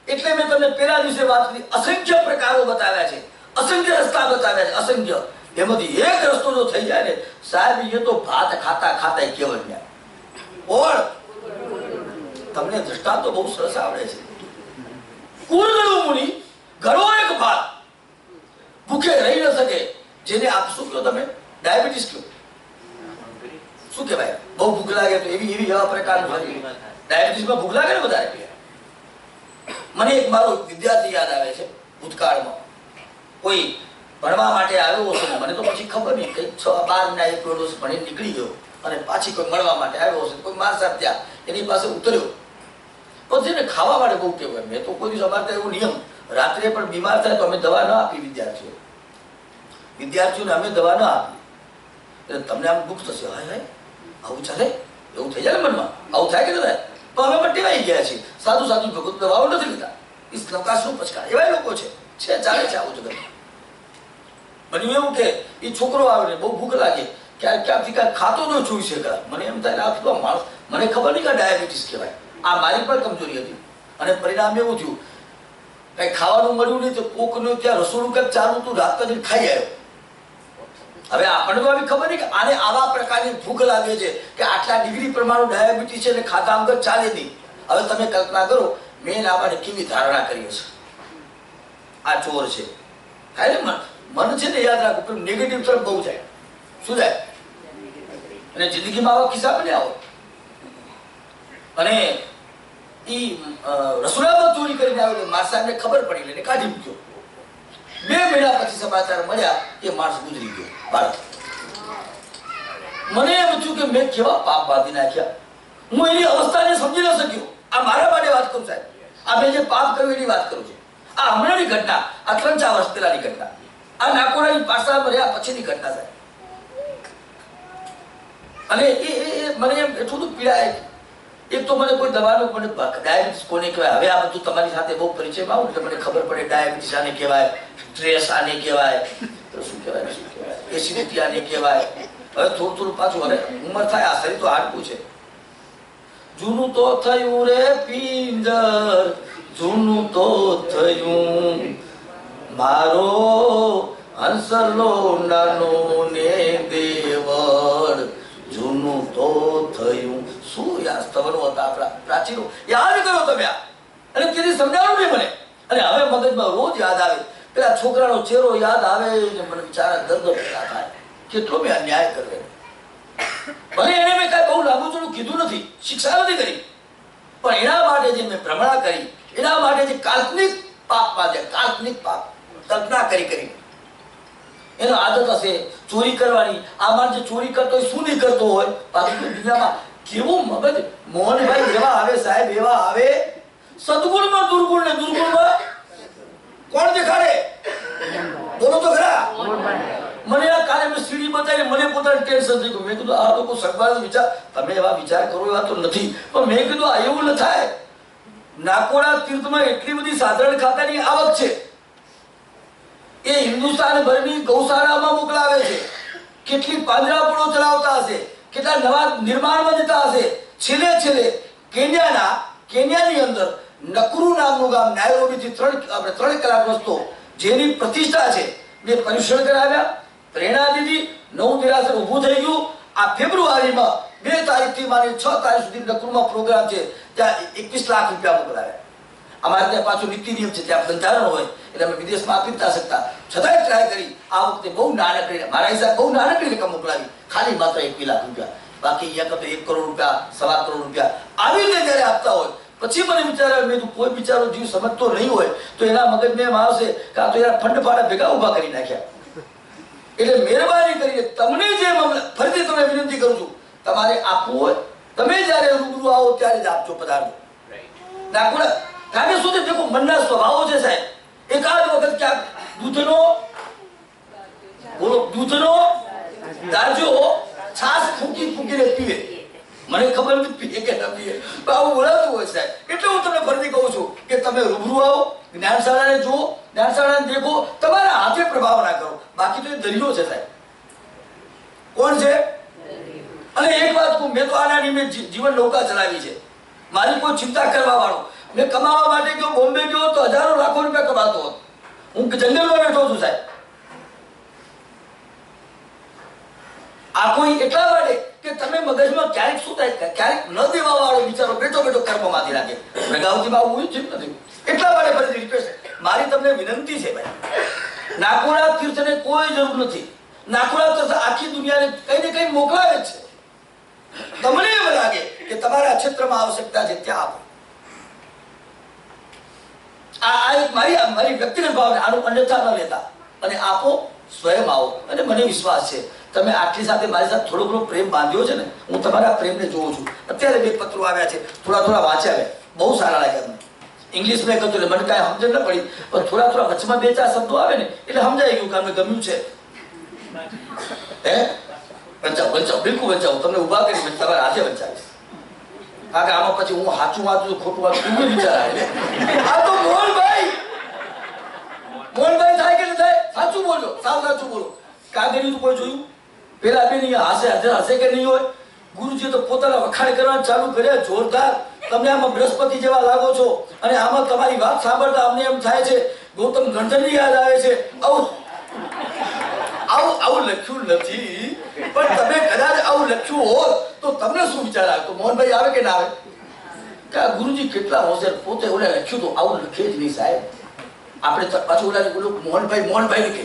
એટલે મેં તમને પેલા દિવસે વાત કરી, અસંખ્ય પ્રકારો બતાવ્યા છે, અસંખ્ય રસ્તા બતાવ્યા છે, અસંખ્ય। એમાંથી એક રસ્તો જો થઈ જાય ને સાહેબ, એ તો ભાત ખાતા ખાતા કેવળ ગયા। ઓળ તમને દ્રષ્ટાંતો બહુ સરસ આવડે છે। કુરગળુ મુનિ ઘરો એક ભાત ભૂખે રહી ન શકે, જેને આપ શું કહો તમે? ડાયાબિટીસ કહો, શું કહેવાય? બહુ ભૂખ લાગે તો એવી એવા પ્રકારનું ડાયાબિટીસમાં ભૂખ લાગે ને વધારે। મને એક મારો વિદ્યાર્થી યાદ આવે છે, ભૂતકાળમાં કોઈ ભણવા માટે આવ્યો હશે, મને તો પછી ખબર નહીં, કંઈક 6-12 મહિના એક વર્ષ ભણી નીકળી ગયો અને પાછી કોઈ મળવા માટે આવ્યો હશે, કોઈ માર સાહેબ ત્યાં એની પાસે ઉતર્યો, પછી એને ખાવા માટે બહુ ટેવ હોય। મેં તો કોઈ દિવસ અમારે એવો નિયમ, રાત્રે પણ બીમાર થાય તો અમે દવા ન આપી વિદ્યાર્થીઓને અમે દવા ન આપી। એટલે તમને આમ દુઃખ થશે, હાય હાય આવું ચાલે, એવું થઈ જાય ને મનમાં, આવું થાય કે ન થાય? પણ અમે પણ ટેવાઈ ગયા છીએ, સાધુ સાધુ ભગત દવાઓ નથી લેતા, ઇસ નૌકા શું પચકા, એવા લોકો છે, ચાલે છે આવું જગત। બન્યું એવું કે એ છોકરો આવે ને બહુ ભૂખ લાગે, ક્યાંકથી કાંઈ ખાતો ન જોઈ શકે, મને એમ થાય આ તો માણસ, મને ખબર નહીં કે ડાયાબિટીસ કહેવાય, આ મારી પણ કમજોરી હતી। અને પરિણામ એવું થયું, કઈ ખાવાનું મળ્યું નહીં તો કોકનું ત્યાં રસોડું કંઈક ચાલુ હતું, રાત પછી ખાઈ આવ્યો। હવે આપણને તો આવી ખબર નહીં કે આને આવા પ્રકારની ભૂખ લાગે છે કે આટલા ડિગ્રી પ્રમાણે ડાયાબિટીસ છે ને ખાધા વગર ચાલે નહીં। હવે તમે કલ્પના કરો મેં આને કેવી ધારણા કરી હશે, આ ચોર છે, થાય ને મન છે ને, યાદ રાખો પેલું નેગેટિવ તરફ બહુ જાય। શું જાય? અને જિંદગીમાં આવા કિસ્સા બન્યા હોય। અને એ રસોડામાં ચોરી કરીને આવેલો માર સાહેબને ખબર પડી, લઈને કાઢી મૂક્યો। 2 મહિના પછી સમાચાર મળ્યા કે માણસ ગુજરી ગયો, બાળક। મને એમ થયું કે મેં કેવા પાપ બાંધી નાખ્યા, હું એની અવસ્થાને સમજી ન શક્યો। આ મારા માટે વાત કરું સાહેબ, આ મેં જે પાપ કર્યું એની વાત કરું છું। આ હમણાંની ઘટના, આ 3-4 વર્ષ પહેલાની ઘટના, આ નાકોડાની પાછળ રહ્યા પછીની ઘટના સાહેબ। અને એ મને એમ એટલું બધું પીડાય, એક તો મને કોઈ દવાનું, મને ડાયાબિટીસ કોને કહેવાય, હવે આ બધું તમારી સાથે બહુ પરિચયમાં આવું એટલે મને ખબર પડે ડાયાબિટીસ આને કહેવાય, સ્ટ્રેસ આને કહેવાય, તો શું કહેવાય એસિડિટી આને કહેવાય। હવે થોડું પાછું, હવે ઉંમર થાય, આ શરીર તો હાડકું છે। જૂનું તો થયું રે પિંજર, જૂનું તો થયું મારો હંસલો નાનો ને દેવળ જૂનું તો થયું. શું યાર સ્તવનો હતા આપણા પ્રાચીનો, યાદ કરો તમે આ. અને તેથી સમજાવું નહીં મને. અને હવે મગજમાં રોજ યાદ આવે, પેલા છોકરાનો ચહેરો યાદ આવે ને મને બિચારા દર્દ પેદા થાય. કેટલો મેં અન્યાય કર્યો. ભલે એને મેં કાંઈ બહુ લાંબુ ચોડું કીધું નથી, શિક્ષા નથી કરી, પણ એના માટે જે મેં ભ્રમણા કરી, એના માટે જે કાલ્પનિક પાપ બાંધે, કાલ્પનિક પાપ કલ્પના કરી એનો આદત હશે ચોરી કરવાની. આ માણસ જે ચોરી કરતો હોય શું નહીં કરતો હોય. પાછું દુનિયામાં કેવું મગજ મોહનભાઈ એવા આવે સાહેબ, એવા આવે સદગુણમાં દુર્ગુણ ને દુર્ગુણમાં કોણ દેખાડે? બોલો તો ખરા. મને આ કાલે મેં સીડી બતાવી, મને પોતાને ટેન્શન થઈ ગયું. મેં કીધું આ લોકો સગવાળનો વિચાર, તમે એવા વિચાર કરો એવા તો નથી, પણ મેં કીધું આ એવું ન થાય. નાકોડા તીર્થમાં એટલી બધી સાધારણ ખાતાની આવક છે, એ હિન્દુસ્તાન ભરની ગૌશાળામાં મોકલાવે છે. કેટલી પાંજરાપોળો ચલાવતા હશે, કેટલા નવા નિર્માણમાં જતા હશે. છેલ્લે કેન્યાની અંદર નકરુ નામનું ગામ, નાયરોબીથી 3 કલાક રસ્તો, જેની પ્રતિષ્ઠા છે, મેં પરીક્ષણ કરાવ્યા, પ્રેરણા દીધી, નવું દેરાસર ઊભું થઈ ગયું. આ ફેબ્રુઆરીમાં 2 તારીખથી મારી 6 તારીખ સુધી નકરુમાં પ્રોગ્રામ છે, ત્યાં 21 લાખ રૂપિયા મોકલાવ્યા. અમારે ત્યાં પાછું નીતિ નિયમ છે, ત્યાં બંધારણ હોય એટલે અમે વિદેશમાં આપી નથી શકતા, છતાંય ટ્રાય કરી. આ વખતે બહુ નાનકડી, મારા હિસાબ બહુ નાનકડી રકમ મોકલાવી, ખાલી માત્ર 21 લાખ રૂપિયા. બાકી અહીંયા તો 1 કરોડ રૂપિયા, 1.25 કરોડ રૂપિયા આવી રીતે જયારે આપતા હોય, પછી મને વિચાર મેં કોઈ બિચારો જીવ સમજતો નહીં હોય તો એના મગજને એમ આવશે કે આ તો યાર ફંડ ફાડા ભેગા ઉભા કરી નાખ્યા. એટલે મહેરબાની કરીને તમને જે ફરીથી તમને વિનંતી કરું છું, તમારે આપવું હોય તમે જયારે રૂબરૂ આવો ત્યારે જ આપજો, પધારજો. નાખુડા કારણ કે શું છે, દેખો મનના સ્વભાવો છે સાહેબ. એકાદ વખત ક્યાંક દૂધનો દાજો છાસ ફૂંકીને પીવે, મને ખબર નથી પીએ કે ન પીએ, આવું બોલાતું હોય સાહેબ. એટલે હું તમને ફરીથી કહું છું કે તમે રૂબરૂ આવો, જ્ઞાનશાળાને જુઓ, જ્ઞાનશાળાને દેખો, તમારા હાથે પ્રભાવ ના કરો. બાકી તો એ દરિયો છે સાહેબ. કોણ છે? અને એક વાત કહું, મેં તો આના નિમિત્તે જીવન નૌકા ચલાવી છે. મારી કોઈ ચિંતા કરવા વાળો, મેં કમાવા માટે ગયો, બોમ્બે ગયો તો હજારો લાખો રૂપિયા કમાતો હતો. હું જંગલમાં બેઠો છું સાહેબ. આ કોઈ એટલા માટે કે તમે મગજમાં ક્યારેક શું થાય, ક્યારેક ન દેવા વાળો બિચારો બેઠો કર્મમાંથી રાખે. ભેગાવતીમાં આવું જ નથી. એટલા માટે ફરીથી રિક્વેસ્ટ, મારી તમને વિનંતી છે ભાઈ, નાકોડા તીર્થને કોઈ જરૂર નથી. નાકોડા તીર્થ આખી દુનિયાને કઈ ને કઈ મોકલાવે જ છે. તમને એમ લાગે કે તમારા ક્ષેત્રમાં આવશ્યકતા છે ત્યાં આપો. આ એક મારી વ્યક્તિગત ભાવના, આનું અન્યથા ન લેતા અને આપો, સ્વયં આવો. અને મને વિશ્વાસ છે તમે આટલી સાથે મારી સાથે થોડો ઘણો પ્રેમ બાંધ્યો છે ને, હું તમારા પ્રેમને જોઉં છું. અત્યારે 2 પત્રો આવ્યા છે, થોડા વાંચ્યા, બહુ સારા લાગ્યા મને. ઇંગ્લિશમાં કહ્યું એટલે મને કાંઈ સમજ ન પડી, પણ થોડા વચમાં 2-4 શબ્દો આવે ને એટલે સમજાઈ ગયું કે અમને ગમ્યું છે. હે વંચાવ, બિલકુલ વંચાવ, તમને ઉભા કરી તમારા હાથે વંચાવીશ. કારણ કે આમાં પછી હું સાચું વાંચું ખોટું વાંચું એવું વિચાર આવે. આ તો મોહનભાઈ થાય કે નહીં થાય? સાચું બોલો, સાચું બોલો. કાગળિયું તો કોઈ જોયું? પેલા બેન હશે કે નહીં હોય? ગુરુજી તો પોતાના વખાણ કરવાનું ચાલુ કર્યા જોરદાર. તમે આમાં બૃહસ્પતિ જેવા લાગો છો અને આમાં તમારી વાત સાંભળતા અમને એમ થાય છે ગૌતમ ગણધરની યાદ આવે છે. આવું લખ્યું નથી, પણ તમે કદાચ આવું લખ્યું હોત તો તમને શું વિચાર આવે? તો મોહનભાઈ આવે કે ના આવે? કે ગુરુજી કેટલા હોશિયાર, પોતે ઓલા લખ્યું તો આવું લખે જ નહીં સાહેબ. આપણે પાછું ઓલા મોહનભાઈ ને કે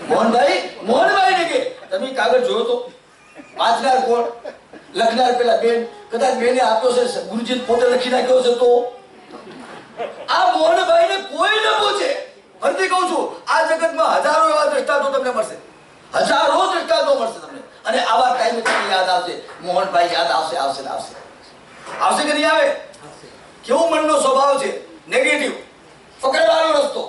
મોહનભાઈ ને કે તમે કાગળ જોયો તો? વાંચનાર કોણ? લખનાર પેલા બેન, કદાચ બેને આપ્યો છે, ગુરુજી પોતે લખી નાખ્યો છે. તો આ મોહનભાઈ ને કોઈ ન પૂછે. ફરીથી કહું છું, આ જગતમાં હજારો એવા દ્રષ્ટાંતો તમને મળશે, હજારો દ્રષ્ટાંતો મળશે તમને. અને આવા ટાઈમે તમને યાદ આવશે, મોહનભાઈ યાદ આવશે કે નહીં આવે? કેવો મનનો સ્વભાવ છે, નેગેટિવ, પકડવાનો રસ્તો.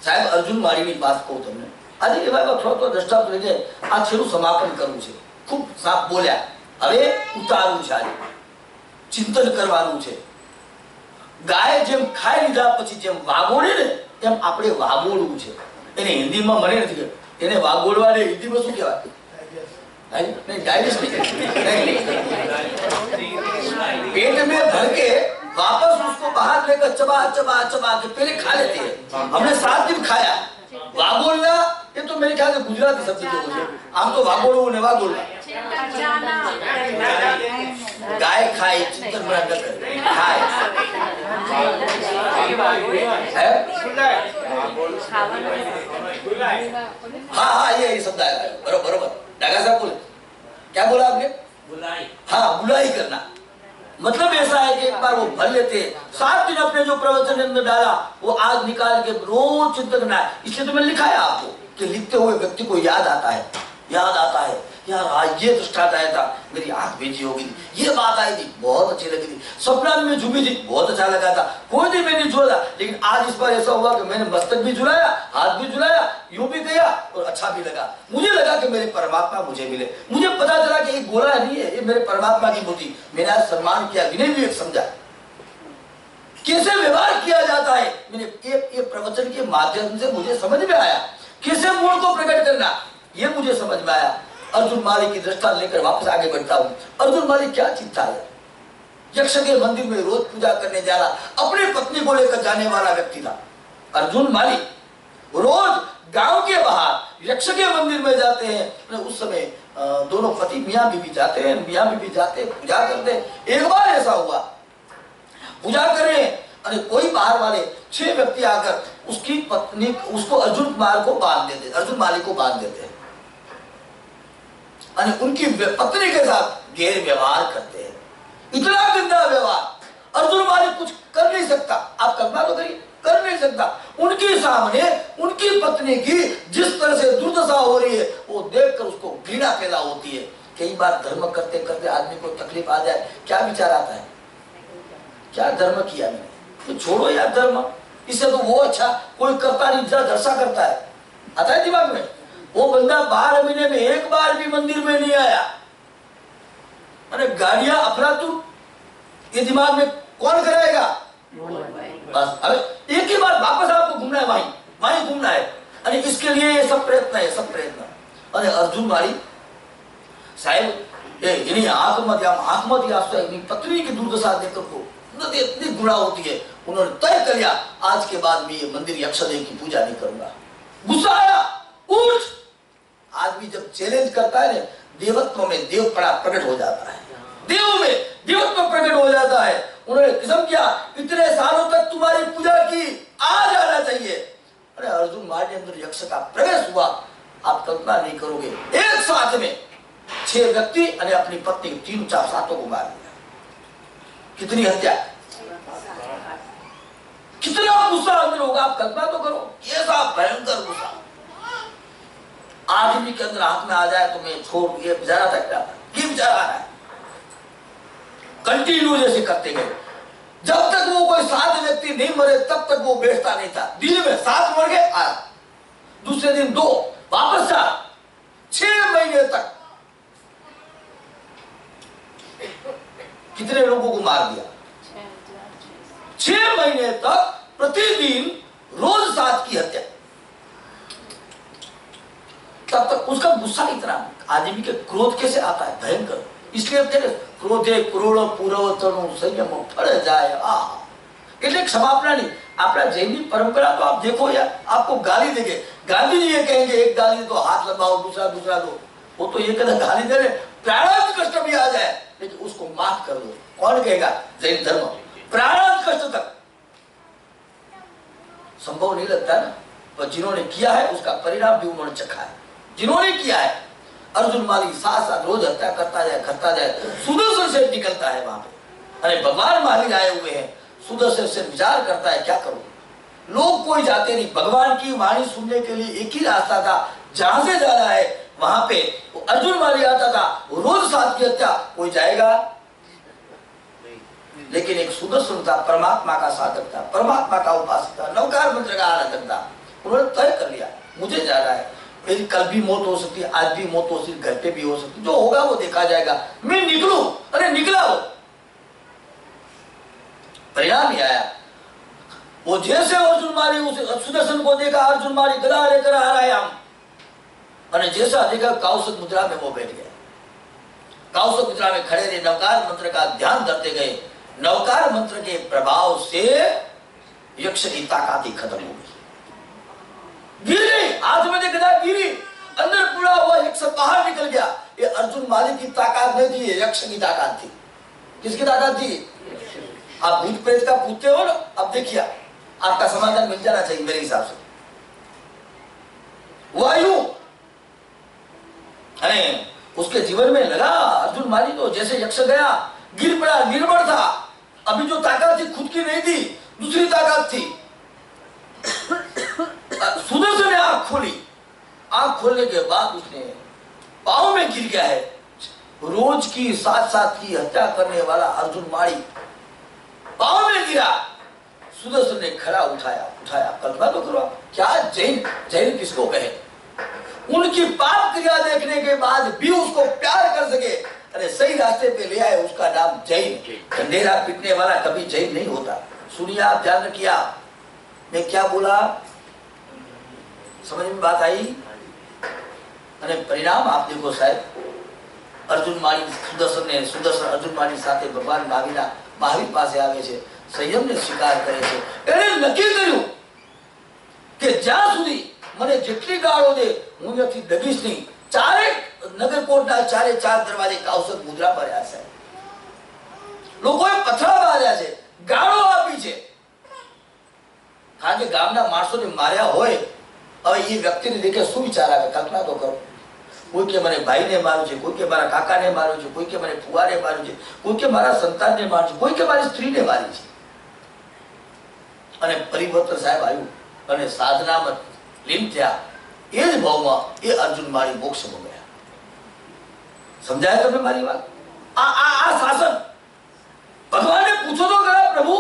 સાહેબ અર્જુન મારીની વાત કહું તમને, આજે એવા થોડો દ્રષ્ટાંત લઈને આ છેલ્લું સમાપન કરવું છે. ખૂબ સાફ બોલ્યા, હવે ઉતારવું છે, આજે ચિંતન કરવાનું છે. ગાય જેમ ખાઈ લીધા પછી જેમ વાગોડે ને એમ આપણે વાગોડવું છે. એને હિન્દીમાં મને નથી કહ્યું, એને વાગોડવાને હિન્દીમાં શું કહેવાય? पेट में भर के वापस उसको बाहर लेकर चबा चबा चबा के पहले खा लेते हैं। हमने 7 दिन खाया। वागोलना ये तो मेरे ख्याल से गुजराती शब्द है मुझे, आम तो वागोलू ने वागोलना। गाय खाए चिंतन बना कर खाए हाँ हाँ ये शब्द आया बरोबर बरोबर। डागा साहब बोले क्या बोला आपने? बुलाई। हाँ बुलाई करना मतलब ऐसा है कि एक बार वो भर लेते, 7 दिन अपने जो प्रवचन अंदर डाला वो आज निकाल के रोज चिंतन करना है। इसलिए तो मैंने लिखा है आपको कि लिखते हुए व्यक्ति को याद आता है यार आज ये दृष्टांत आया था, मेरी आंख भेजी होगी, ये बात आई थी बहुत अच्छी लगी थी, सपना में झूमी थी बहुत अच्छा लगा था, कोई दिन मैंने झूला था, लेकिन आज इस बार ऐसा हुआ कि मैंने मस्तक भी झुलाया, हाथ भी झुलाया, यूं भी गया और अच्छा भी लगा। मुझे लगा कि मेरे परमात्मा मुझे मिले। मुझे पता चला कि ये गोला नहीं है, ये मेरे परमात्मा की मूर्ति। मैंने आज सम्मान किया, विनय भी एक समझा कैसे व्यवहार किया जाता है। मैंने ये प्रवचन के माध्यम से मुझे समझ में आया कैसे मूल को प्रकट करना, ये मुझे समझ में आया। अर्जुन माली की दृष्टांत लेकर वापस आगे बढ़ता हूं। अर्जुन माली क्या चिंता है? यक्ष के मंदिर में रोज पूजा करने जा रहा, अपनी पत्नी को लेकर जाने वाला व्यक्ति था अर्जुन माली। रोज गांव के बाहर यक्ष के मंदिर में जाते हैं। उस समय दोनों पति मियां बीवी जाते हैं, मियां बीवी जाते पूजा करते। एक बार ऐसा हुआ पूजा कर रहे हैं, अरे कोई बाहर वाले 6 व्यक्ति आकर उसकी पत्नी उसको अर्जुन कुमार को बांध देते, अर्जुन माली को बांध देते, उनकी पत्नी के साथ गैर व्यवहार करते हैं। इतना गंदा व्यवहार अर्जुन माली कुछ कर नहीं सकता। आप कल्पना तो करिए, कर नहीं सकता। उनके सामने उनकी पत्नी की जिस तरह से दुर्दशा हो रही है वो देखकर उसको घृणा पैदा होती है। कई बार धर्म करते करते आदमी को तकलीफ आ जाए, क्या विचार आता है, क्या धर्म किया मैंने, तो छोड़ो यार धर्म, इससे तो वो अच्छा कोई करता नहीं, जलसा करता है, आता है दिमाग में। वो बंदा 12 महीने में एक बार भी मंदिर में नहीं आया, अरे गाड़ियां अफरातुन, ये दिमाग में कौन कराएगा? बस अरे एक ही बार वापस आपको घूमना है, वहीं घूमना है। अरे इसके लिए ये सब प्रयत्न है, सब प्रयत्न। अरे अर्जुन माली साहब इन्हीं आंख मत या पत्नी की दुर्दशा देखकर को इतनी गुणा होती है, उन्होंने तय कर लिया आज के बाद मैं ये मंदिर यक्षदेव की पूजा नहीं करूंगा। गुस्सा आया, उठ। आदमी जब चैलेंज करता है ना, देवत्व में देव प्रकट हो जाता है, देव में देवत्व प्रकट हो जाता है। उन्होंने कसम किया इतने सालों तक तुम्हारी पूजा की, आज आना चाहिए। अरे अर्जुन माली के अंदर यक्ष का प्रवेश हुआ, आप कल्पना नहीं करोगे। एक साथ में 6 व्यक्ति और अपनी पत्नी 3-4 सातों को मार दिया। कितनी हत्या, कितना गुस्सा अंदर होगा, आप कल्पना तो करो। ऐसा भयंकर गुस्सा आदमी के अंदर हाथ में आ जाए तो मैं छोड़, ये बेचारा तक जाता, ये बेचारा आ रहा है। कंटिन्यू जैसे करते गए, जब तक वो कोई 7 व्यक्ति नहीं मरे तब तक वो बैठता नहीं था। दिन में 7 मर गए, आया दूसरे दिन 2, वापस 4, 6 महीने तक कितने लोगों को मार दिया? 6 महीने तक प्रतिदिन रोज 7 की हत्या। तब तक उसका गुस्सा इतना, आदमी के क्रोध कैसे आता है, भयंकर। इसलिए क्रोधे क्रोड़ पूर्वतनु संयम फल जाए। એટલે क्षमापना नहीं, अपना जैनी परंपरा तो आप देखो यार, आपको गाली देंगे, गांधी जी ये कहेंगे एक गाली तो हाथ लगाओ, दूसरा दो। वो तो ये कहते गाली दे रहे, प्राणांत कष्ट भी आ जाए लेकिन उसको माफ कर दो। कौन कहेगा? जैन धर्म। प्राणांत कष्ट तक संभव नहीं लगता ना, पर जिन्होंने किया है उसका परिणाम भी उन्होंने चखा है। जिन्होंने किया है, अर्जुन माली साथ रोज हत्या करता जाए, सुदर्शन से निकलता है वहां पे। अरे भगवान माली आए हुए हैं, सुदर्शन से विचार करता है क्या करूं। लोग कोई जाते नहीं, भगवान की वाणी सुनने के लिए एक ही रास्ता था, जहां से जाना है वहां पे अर्जुन माली आता था। रोज 7 की हत्या, कोई जाएगा? लेकिन एक सुदर्शन था, परमात्मा का साधक था, परमात्मा का उपासक था, नवकार मंत्र का आराधक था। उन्होंने तय कर लिया मुझे जाना है, मेरी कल भी मौत हो सकती है, आज भी मौत हो सकती है, घर पे भी हो सकती है, जो होगा वो देखा जाएगा, मैं निकलूं। अरे निकला वो, परिणाम नहीं आया। वो जैसे अर्जुन माली उस सुदर्शन को देखा, अर्जुन माली गदा लेकर आ रहा है हम, और जैसा देखा कौशक मुद्रा में वो बैठ गया। कौशक मुद्रा में खड़े रहे, नवकार मंत्र का ध्यान धरते गए। नवकार मंत्र के प्रभाव से यक्ष की ताकत ही खत्म हो गई, गिर गई, हाथ में गदा गिरी, अंदर पूरा हुआ यक्ष बाहर निकल गया। ये अर्जुन मालिक की ताकत नहीं थी, ये यक्ष की ताकत थी। किसकी ताकत थी? आप भूत प्रेत का पूछते हो ना, अब देखिए आपका समाधान मिल जाना चाहिए मेरे हिसाब से। वायु अरे उसके जीवन में लगा, अर्जुन माली तो जैसे यक्ष गया गिर पड़ा, निर्बल था, अभी जो ताकत थी खुद की नहीं थी, दूसरी ताकत थी। सुदर्शन ने आंख खोली, आंख खोलने के बाद उसने पांव में गिर गया है। रोज की 7-7 की हत्या करने वाला अर्जुन माली पांव में गिरा, सुदर्शन ने खड़ा उठाया। कल्पना तो करो, क्या जैन किसको कहे, उनकी पाप क्रिया देखने के बाद भी उसको प्यार कर सके, अरे सही रास्ते पे ले आए, उसका नाम जैन। ढंढेरा पीटने वाला कभी जैन नहीं होता। सुनिए आप, ध्यान किया मैं क्या बोला, समझ में बात आई? अरे परिणाम आप देखो साहब, अर्जुन माली सुदर्शन अर्जुन माली સાથે ભગવાન મહાવીર પાસે આવે છે, સંયમને સ્વીકાર કરે છે। એને નક્કી કર્યું કે જ્યાં સુધી મને જેટલી ગાળો દે હું નથી ડગીશ નહીં। ચારે નગરકોટના ચારે ચાર દરવાજે કાઉસક મુદ્રા ભર્યા છે, લોકોએ પથરા માર્યા છે, ગાળો આપી છે, કારણ કે ગામના માણસોને માર્યા હોય। હવે એ વ્યક્તિને દેખે શું વિચાર આવે, કલ્પના તો કરો। કોઈ કે મને ભાઈને માર્યો છે, કોઈ કે મારા કાકાને માર્યો છે, કોઈ કે મને ફુવાને માર્યો છે, કોઈ કે મારા સંતાનને માર્યો છે, કોઈ કે મારી સ્ત્રીને મારી છે। અને પરિવર્તન સાહેબ આવ્યું અને સાધનામાં લીન થયા। એ જ ભાવમાં એ અર્જુન મારી મોક્ષમાં ગયા। સમજાય તમને મારી વાત? આ શાસન ભગવાને પૂછો તો ખરા, પ્રભુ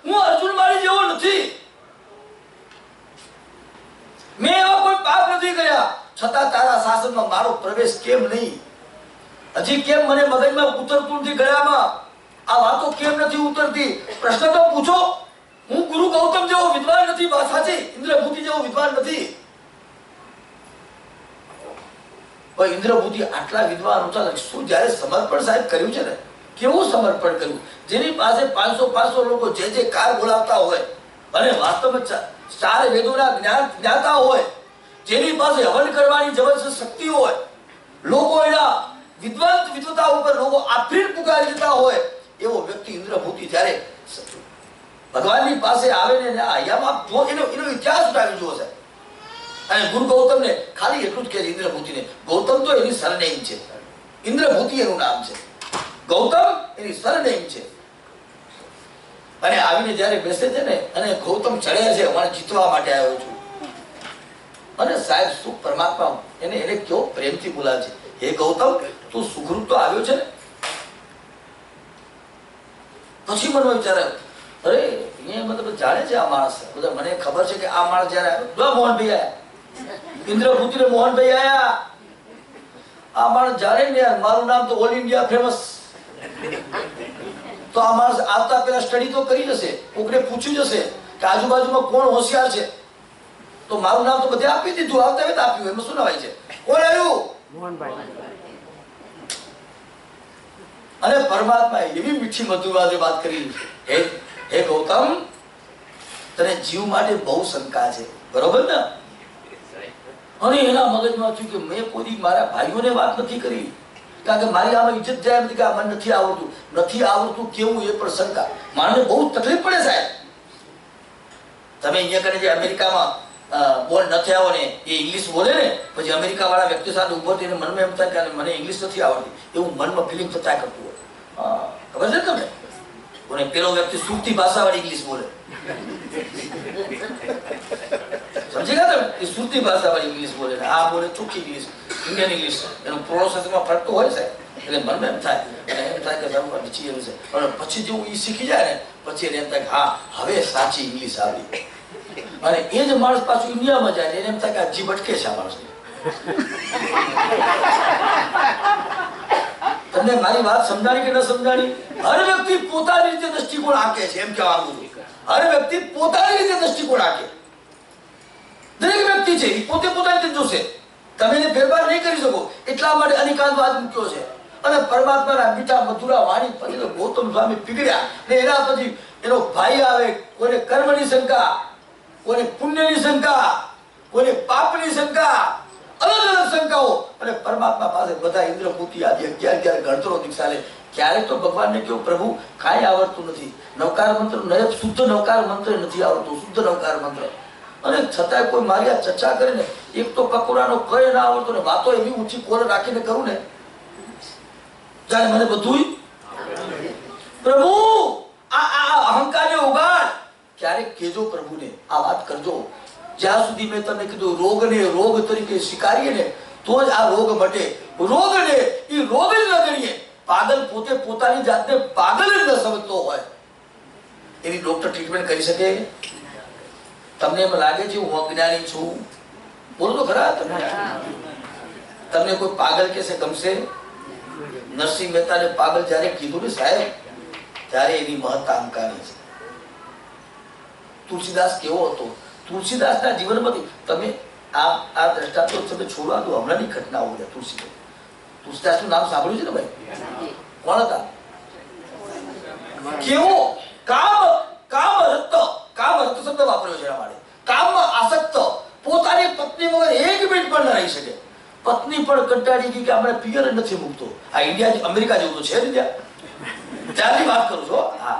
હું અર્જુન મારી જેવો નથી, મેં એવા કોઈ પાપ નથી કર્યા, છતાં તારા શાસનમાં મારો પ્રવેશ કેમ નહીં? હજી કેમ મને મગજમાં ઉતરતું નથી, ગળામાં આ વાતો કેમ નથી ઉતરતી? પ્રશ્ન તો પૂછો। હું ગુરુ ગૌતમ જેવો વિદ્વાન નથી, વાત સાચી, ઇન્દ્રભૂતિ જેવો વિદ્વાન નથી, પણ ઇન્દ્રભૂતિ આટલા વિદ્વાન હતા શું જ્યારે સમર્પણ સાહેબ કર્યું છે ને, કેવું સમર્પણ કર્યું, જેની પાસે 500 લોકો જે જે કાર બોલાવતા હોય અને વાસ્તવમાં ચાર વેદોના જ્ઞાતા હોય, જેની પાસે હવન કરવાની જબરજસ્ત શક્તિ હોય, લોકો એના વિદ્વતા ઉપર લોકો આફરીન પુકારી જતા હોય, એવો વ્યક્તિ ઇન્દ્રભૂતિ જ્યારે ભગવાનની પાસે આવે ને, અહીંયા જો એનો ઇતિહાસ ઉઠાવી જુઓ છે। અને ગુરુ ગૌતમને ખાલી એટલું જ કહે છે ઇન્દ્રભૂતિને, ગૌતમ તો એની સરનેમ છે, ઇન્દ્રભૂતિ એનું નામ છે, ગૌતમ એની સરનેમ છે। અને આવીને જ્યારે બેસે છે ને, અને ગૌતમ ચડે છે, હું જીતવા માટે આવ્યો છું, અને સાહેબ શું પરમાત્મા એને કેવો પ્રેમથી બોલાવે છે, હે ગૌતમ તું સુખરૂપ તો આવ્યો છે ને। પછી મનમાં વિચાર આવ્યો, અરે એ મતલબ જાણે છે આ માણસ, બધા મને ખબર છે કે આ માણસ જયારે આવ્યો, મોહનભાઈ આયા, ઇન્દ્રભૂતિને મોહનભાઈ આયા, આ માણસ જાણે ને યાર મારું નામ તો ઓલ ઇન્ડિયા ફેમસ, તો આ માણસ આવતા પહેલા સ્ટડી તો કરી જશે, કોકને પૂછી જશે કે આજુબાજુમાં કોણ હોશિયાર છે, તો મારું નામ તો બધે આપી દીધું, આવતા વેત આપ્યું, એમાં શું નવાય છે? કોણ આવ્યું? મોહનભાઈ। અને પરમાત્મા એવી મીઠી મધુર વાત કરી, હે ગૌતમ તને જીવ માટે બહુ શંકા છે, બરોબર ને? અને એના મગજમાં થયું કે મેં કોઈ મારા ભાઈઓને વાત નથી કરી, કારણ કે મારી આમાં ઇજ્જત જાય કે આ મને નથી આવડતું કેવું એ પણ શંકા, માણસને બહુ તકલીફ પડે સાહેબ। તમે અહીંયા કરીને જે અમેરિકામાં બોલ ન થયા હોય ને, એ ઇંગ્લિશ બોલે ને, પછી અમેરિકા વાળા વ્યક્તિ સાથે ઉભો થઈને મનમાં એમ થાય કે મને ઇંગ્લિશ નથી આવડતી, એવું મનમાં ફિલિંગ થતા કરતું હોય, ખબર છે તમને? અને પેલો વ્યક્તિ સુરતી ભાષાવાળી ઇંગ્લિશ બોલે, સમજી ગયા તમે? એ સુરતી ભાષાવાળી ઇંગ્લિશ બોલે, આ બોલે ચોખ્ખી ઇંગ્લિશ, ઇન્ડિયન ઇંગ્લિશ, એનું પ્રોનાઉન્સિએશનમાં ફરક તો હોય છે, એટલે મનમાં એમ થાય કે નીચી એવું છે, પણ પછી જેવું એ શીખી જાય ને, પછી એને એમ થાય કે હા હવે સાચી ઇંગ્લિશ આવડી। અને એ જ માણસ પાછું ઇન્ડિયામાં જાય એને એમ થાય કે આ જીભ અટકે છે આ માણસને। તમને મારી વાત સમજાણી કે ન સમજાણી? હર વ્યક્તિ પોતાની રીતે દ્રષ્ટિકોણ આંકે છે, એમ કહેવા માંગુ છું। હર વ્યક્તિ પોતાની રીતે દ્રષ્ટિકોણ આંકે, દરેક વ્યક્તિ છે એ પોતે પોતાની રીતે જોશે, તમે એને ફેરફાર નહીં કરી શકો, એટલા માટે અનિકાંતવાદ મૂક્યો છે। અને પરમાત્માના મીઠા મધુરા વાણી પછી તો ગૌતમ સ્વામી પીગળ્યા ને એના પછી એનો ભાઈ આવે, કોઈને કર્મની શંકા, કોઈને પુણ્યની શંકા, કોઈને પાપની શંકા, અલગ અલગ શંકાઓ, અને પરમાત્મા પાસે બધા ઇન્દ્રપુતી આદિ 11 ગણતરો દીક્ષા લે. ક્યારેક તો ભગવાનને કેવું, પ્રભુ કાંઈ આવડતું નથી, નવકાર મંત્ર નય, શુદ્ધ નવકાર મંત્ર નથી આવડતું, શુદ્ધ નવકાર મંત્ર, અને છતાંય કોઈ મારી આ ચર્ચા કરે ને, એક તો કકોડાનો કઈ ના આવડતો ને વાતો એવી ઊંચી કોલર રાખીને કરું ને જાણે મને બધું પ્રભુ આ અહંકારને ઉગાડ. ક્યારેક કેજો પ્રભુને, આ વાત કરજો. જ્યાં સુધી મેં તમને કીધું રોગને રોગ તરીકે સ્વીકારીએ ને તો જ આ રોગ મટે. રોગને એ રોગ જ ન ગણીએ. પાગલ પોતે પોતાની જાતને પાગલ જ ન સમજતો હોય એની ડોક્ટર ટ્રીટમેન્ટ કરી શકે? તમને એમ લાગે છે હું અજ્ઞાની છું? બોલો તો ખરા. તમને કોઈ પાગલ કહેશે ગમશે? નરસિંહ મહેતાને પાગલ જ્યારે કીધું ને સાહેબ, ત્યારે એની મહત્તા અંકાની છે. તુલસીદાસ કેવો હતો? તુલસીદાસના જીવનમાંથી તમે આ દ્રષ્ટાંતો તમે છોડવા દો, હમણાંની ઘટનાઓ છે. તુલસીદાસનું નામ સાંભળ્યું છે ને ભાઈ? કોણ હતા? કેવો કામરત શબ્દ વાપર્યો છે એના માટે. કામમાં આસક્ત, પોતાની પત્ની વગર એક મિનિટ પણ ન રહી શકે. પત્ની પણ કંટાળી ગઈ કે આપણે પિયર નથી મૂકતો. આ ઇન્ડિયા અમેરિકા જેવું તો છે ને, ત્યાંની વાત કરું છું. હા,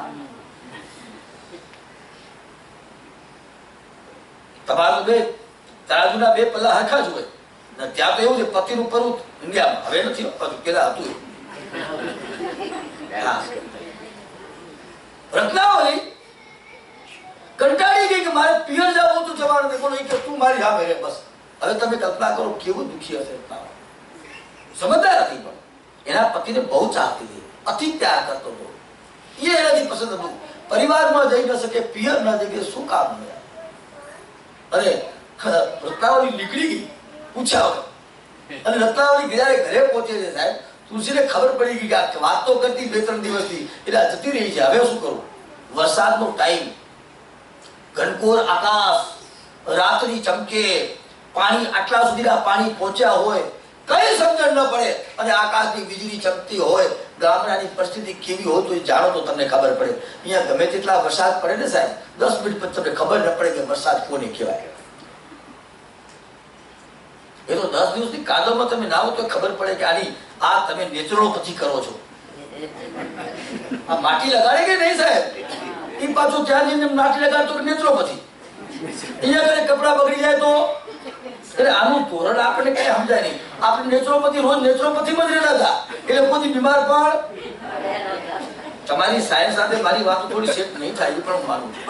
તમારું બે તરાજુના બે પલ્લા હરખા જ હોય. ત્યાં તો એવું છે પતિનું પરવું ઇન્ડિયામાં હવે નથી, પેલા હતું. રત્નાવલી કંટાળી ગઈ કે મારે પિયર જવું તો જવાનું નથી. બોલો કે તું મારી સામે રે બસ. હવે તમે કલ્પના કરો કેવું દુખી હશે રત્નાવલી. સમજદાર હતી પણ એના પતિને બહુ ચાહતી હતી, અતિ પ્યાર કરતો હતો. એ એનાથી પસંદ હતું. પરિવારમાં જઈ ન શકે, પિયર ના જઈ શું કામ નહીં. અને રત્નાવલી નીકળી ગઈ પૂછ્યા વગર. અને રત્નાવલી જયારે ઘરે પહોંચે છે સાહેબ, તુલસીને ખબર પડી ગઈ કે આ વાત તો કરતી 2-3 દિવસથી, એટલે જતી રહી છે. હવે શું કરવું? વરસાદનો ટાઈમ, ઘનકોર આકાશ, રાત્રિ ચમકે, પાણી આટલા સુધીના પાણી પહોંચ્યા હોય, કઈ સમજણ ન પડે, અને આકાશની વીજળી ચમકતી હોય, ગામડાની પરિસ્થિતિ કેવી હોય તો એ જાણો તો તમને ખબર પડે. અહીંયા ગમે તેટલા વરસાદ પડે ને સાહેબ, 10 મિનિટ પછી તમને ખબર ન પડે કે વરસાદ કોને કહેવાય. એ તો 10 દિવસની કાદવમાં તમે નાવો તો ખબર પડે કે આની આ તમે નેચરોપથી કરો છો. આ માટી લગાડે કે નહીં સાહેબ? એ પાછું ત્યાં જઈને માટી લગાડતો કે નેચરોપથી. અહીંયા કઈ કપડા બગડી જાય તો એટલે આનું ધોરણ આપણને કઈ સમજાય નહીં. આપણે નેચરોપથી રોજ નેચરોપથીમાં જ રહેતા હતા, એટલે કોઈ બીમાર પણ. તમારી સાયન્સ સાથે મારી વાતો થોડી સેટ નહીં થાય પણ હું માનું છું,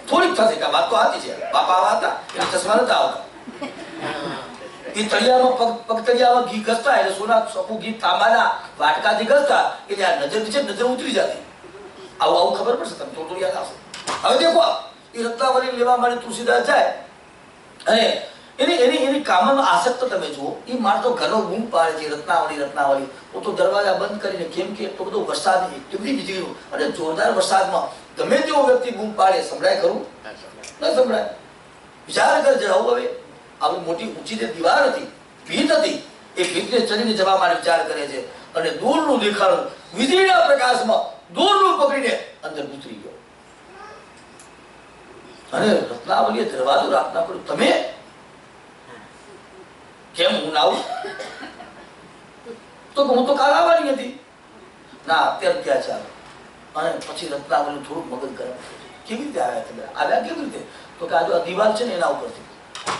થોડીક થશે કે વાત તો આતી છે. બાપા આવા હતા એટલે ચશ્મા નતા આવતા. એ તળિયામાં પગતળિયામાં ઘી ઘસતા, એટલે સોના સપુ ઘી તાંબાના વાટકાથી ઘસતા, એટલે આ નજર નીચે નજર ઉતરી જતી. આવું ખબર પડશે તમને, થોડું યાદ આવશે. હવે દેખો એ રત્નાવલી લેવા માટે તુલસીદાસ જાય, અને એની કામમાં આસક્ત તમે જુઓ. એ માણસો ઘરનો બૂમ પાડે છે, રત્નાવલી. હું તો દરવાજા બંધ કરીને, કેમ કે એટલો બધો વરસાદ, એટલી બધી વીજળીઓ અને જોરદાર વરસાદમાં ગમે તેવો વ્યક્તિ બૂમ પાડે, સંભળાય ખરું? ન સંભળાય. વિચાર કર જાઓ. હવે આવી મોટી ઊંચી જે દીવાલ હતી, ભીત હતી, એ ભીતને ચડીને જવા માટે વિચાર કરે છે, અને દૂરનું દેખાડું વીજળીના પ્રકાશમાં દૂરનું પકડીને અંદર ઉતરી ગયો. અને રત્નાવલીએ દરવાજો રાખના પડ્યું, તમે કેમ? હું ના આવું તો હું તો કાલ આવવાની હતી. ના, અત્યારે ક્યાં ચાલો. અને પછી રત્નાવલી થોડુંક મગજ ગરમ, કેવી રીતે આવ્યા તમે? આવ્યા કેવી રીતે? તો કે આ દિવાલ છે ને એના ઉપરથી.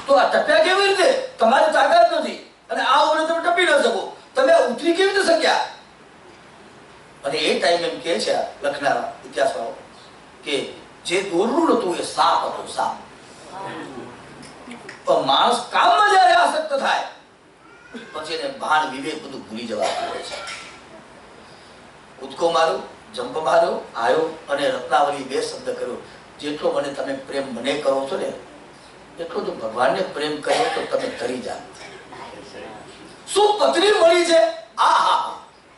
તો આ ટપ્યા કેવી રીતે? તમારી તાકાત નથી, અને આ ઉપર તમે ટપી ન શકો. તમે ઉતરી કેવી રીતે શક્યા? અને એ ટાઈમ એમ કે છે લખનારા ઇતિહાસવાળો કે જે દોરડું હતું એ સાપ હતો, સાપ. પણ માણસ કામમાં જયારે આસક્ત થાય પછી એને ભાન વિવેક બધું ભૂલી જવાતું હોય છે. કૂદકો માર્યો, જંપ માર્યો, આવ્યો, અને રત્નાવલી 2 શબ્દ કર્યો, જેટલો મને તમે પ્રેમ મને કરો છો ને એટલો જો ભગવાનને પ્રેમ કર્યો તો તમે તરી જાઓ. શું પત્ની મળી છે! આહા,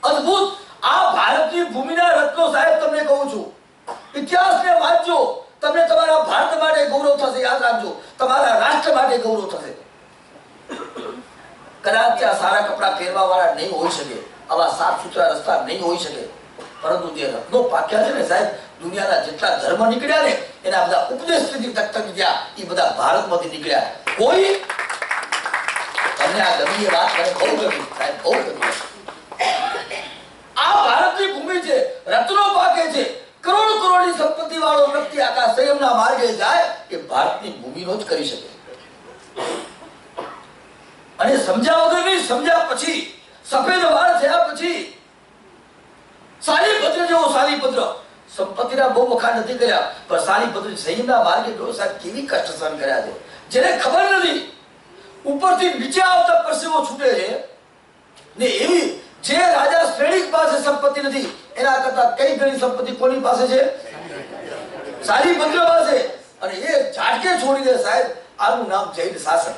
અદ્ભુત! આ ભારતની ભૂમિના રત્નો સાહેબ, તમને કહું છું, ઇતિહાસને વાંચજો, તમને તમારા ભારત માટે ગૌરવ થશે. યાદ રાખજો, તમારા રાષ્ટ્ર માટે ગૌરવ થશે. કદાચ ત્યાં સારા કપડા પહેરવા વાળા નહીં હોઈ શકે, આવા સાફ સુથરા રસ્તા નહીં હોઈ શકે, પરંતુ જે રત્નો પાક્યા છે ને સાહેબ, દુનિયાના જેટલા ધર્મ નીકળ્યા ને એના બધા ઉપદેશ તક થયા, એ બધા ભારતમાંથી નીકળ્યા. કોઈ તમને આ ગમી એ વાત મને બહુ ગમી સાહેબ, બહુ ગમી. આ ભારતની ભૂમિ છે, રત્નો પાકે છે, કરોડ કરોડની સંપત્તિ વાળો વ્યક્તિ આખા સંયમના માર્ગે જાય એ ભારતની ભૂમિનો જ કરી શકે. અને સમજ્યા વગર નહીં, સમજ્યા પછી, સફેદ વાળ થયા પછી, સાલીપત્ર જેવો સાલીપત્ર, સંપત્તિના બહુ વખાણ નથી કર્યા, પણ સાલીપત્ર સંયમના માર્ગે જો સાહેબ કેવી કષ્ટ સહન કર્યા છે. જેને ખબર નથી ઉપરથી નીચે આવતા પરસેવો છૂટે છે ને, એવી જે રાજા શ્રેણી પાસે સંપત્તિ નથી એના કરતા કઈ ઘણી સંપત્તિ કોની પાસે છે? સાલીપત્ર પાસે. અને એ ઝાટકે છોડી દે સાહેબ. આનું નામ જૈન શાસન.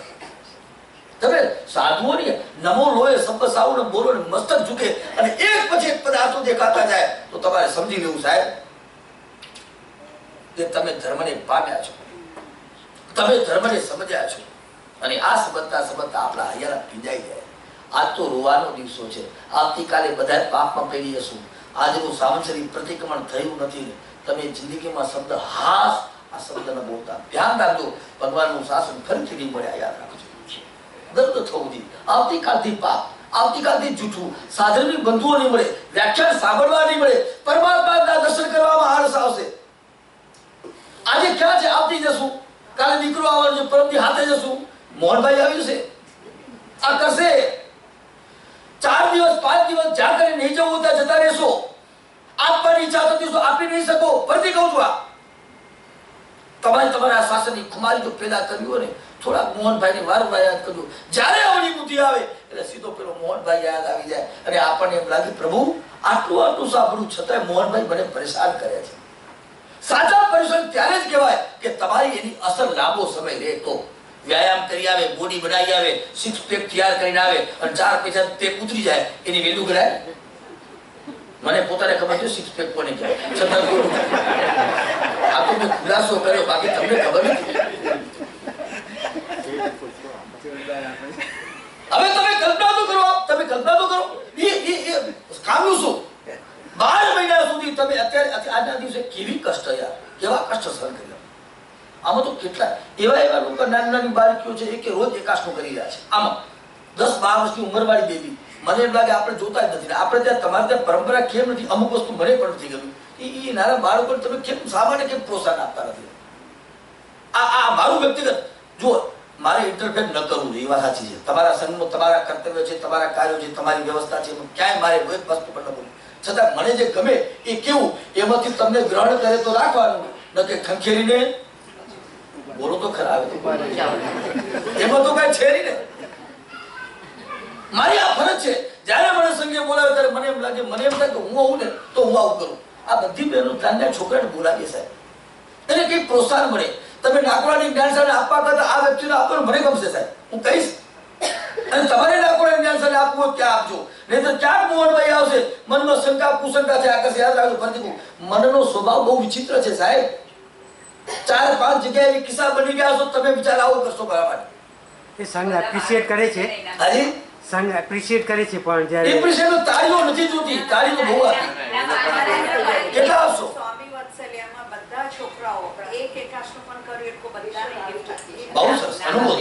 તમે સાધુઓની નમો લોએ સંબસાવું ને બોલો ને મસ્તક ઝૂકે અને એક પછી એક પદાર્થો દેખાતા જાય તો તમારે સમજી લેવું સાહેબ કે તમે ધર્મને પામ્યા છો, તમે ધર્મને સમજ્યા છો. અને આ સમજતા સમજતા આપણા હૈયાના ભીંજાઈ જાય. આજ તો રોવાનો દિવસો છે, આવતીકાલે બધા પાપમાં પડી જશું. આજનું સાવંસરી પ્રતિક્રમણ થયું નથી. તમે જિંદગીમાં શબ્દ હાસ આ શબ્દ ન બોલતા. ધ્યાન રાખજો, ભગવાનનું શાસન ફરીથી નહીં મળ્યા, યાદ રાખજો. દર્દ થવું જોઈએ. આવતીકાલથી પાપ, આવતીકાલથી જૂઠું, સાધનની બંધુઓ નહીં મળે, વ્યાખ્યાન સાંભળવા નહીં મળે, પરમાત્માના દર્શન કરવામાં આળસ આવશે. આજે ક્યાં છે? આવતી જશું, કાલે દીકરો આવવાનો છે, પરમથી હાથે જશું. મોહનભાઈ આવ્યું છે, આ કરશે. 4 દિવસ 5 દિવસ જ્યાં કરી નહીં જવું ત્યાં જતા રહેશો. આપવાની ઈચ્છા થતી તો આપી નહીં શકો. ફરીથી કહું છું, આ તમારા શાસનની ખુમારી જો પેદા કર્યું હોય ને, થોડાક મોહનભાઈને વારંવાર યાદ કરજો. જ્યારે આવડી બુદ્ધિ આવે એટલે સીધો પેલો મોહનભાઈ યાદ આવી જાય અને આપણને એમ લાગે પ્રભુ આટલું આટલું સાંભળ્યું છતાંય મોહનભાઈ મને પરેશાન કરે છે. સાચા પરેશાન ત્યારે જ કહેવાય કે તમારી એની અસર લાંબો સમય રહે તો. વ્યાયામ કરી આવે, બોડી બનાવી આવે, 6 પેક તૈયાર કરીને આવે અને 4 પૈસા પેક ઉતરી જાય, એની વેલ્યુ કરાય? મને પોતાને ખબર છે 6 પેક કોને કહેવાય, છતાં આ તો મેં ખુલાસો કર્યો, બાકી તમને ખબર નથી. હવે તમે કલ્પના તો કરો, તમે કલ્પના તો કરો, એ કામનું શું? 12 મહિના સુધી તમે અત્યારે આજના દિવસે કેવી કષ્ટ, યાર કેવા કષ્ટ સહન કર્યા. આમાં તો કેટલા એવા લોકો નાની નાની બાળકીઓ છે કે રોજ એકાશનો કરી રહ્યા છે. આમાં 10-12 વર્ષની ઉંમરવાળી બેબી, મને એમ લાગે આપણે જોતા જ નથી. આપણે ત્યાં તમારે ત્યાં પરંપરા કેમ નથી? અમુક વસ્તુ મને પણ નથી ગમી. એ નાના બાળકોને તમે કેમ સામાન્ય કેમ પ્રોત્સાહન આપતા નથી? આ મારું વ્યક્તિગત જો મારે ઇન્ટરફેર ન કરવું જોઈએ, એ વાત સાચી છે. તમારા સંઘમાં તમારા કર્તવ્ય છે, તમારા કાર્યો છે, તમારી વ્યવસ્થા છે, ક્યાંય મારે કોઈ વસ્તુ પણ ન બોલું. છતાં મને જે ગમે એ કેવું, એમાંથી તમને ગ્રહણ કરે તો રાખવાનું, ન કે ખંખેરીને બોલો તો ખરા. એમાં તો કઈ છે નહીં ને. મારી આ ફરજ છે. જયારે મને સંઘે બોલાવે ત્યારે મને એમ લાગે કે હું આવું ને તો હું આવું કરું. આ બધી બહેનો ત્યાંના છોકરાને બોલાવીએ સાહેબ, એને કઈક પ્રોત્સાહન મળે. તમે નાકોડાની જ્ઞાનશાળા આપવા કરતા આ વ્યક્તિને આપવાનું મને ગમશે સાહેબ, હું કહીશ. અને તમારે નાકોડાની જ્ઞાનશાળા આપવું હોય ત્યાં આપજો, નહીં તો ક્યાંક મોહનભાઈ આવશે મનમાં શંકા કુશંકા છે. આકર્ષ યાદ રાખજો ફરીથી, મનનો સ્વભાવ બહુ વિચિત્ર છે સાહેબ. 4-5 જગ્યાએ કિસ્સા બની ગયા છો, તમે વિચાર આવો કરશો મારા માટે. એ સંઘ એપ્રિશિએટ કરે છે. હાજી, સંઘ એપ્રિશિએટ કરે છે, પણ જ્યારે એપ્રિશિએટ તાળીઓ નથી જોતી, તાળીઓ બહુ આપી. કેટલા આપશો? સ્વામી વત્સલ્યમાં બધા છોકરાઓ એક એકાશનું પણ કર્યું એટલું બધાને ગિફ્ટ આપી. બહુ સરસ અનુભવ.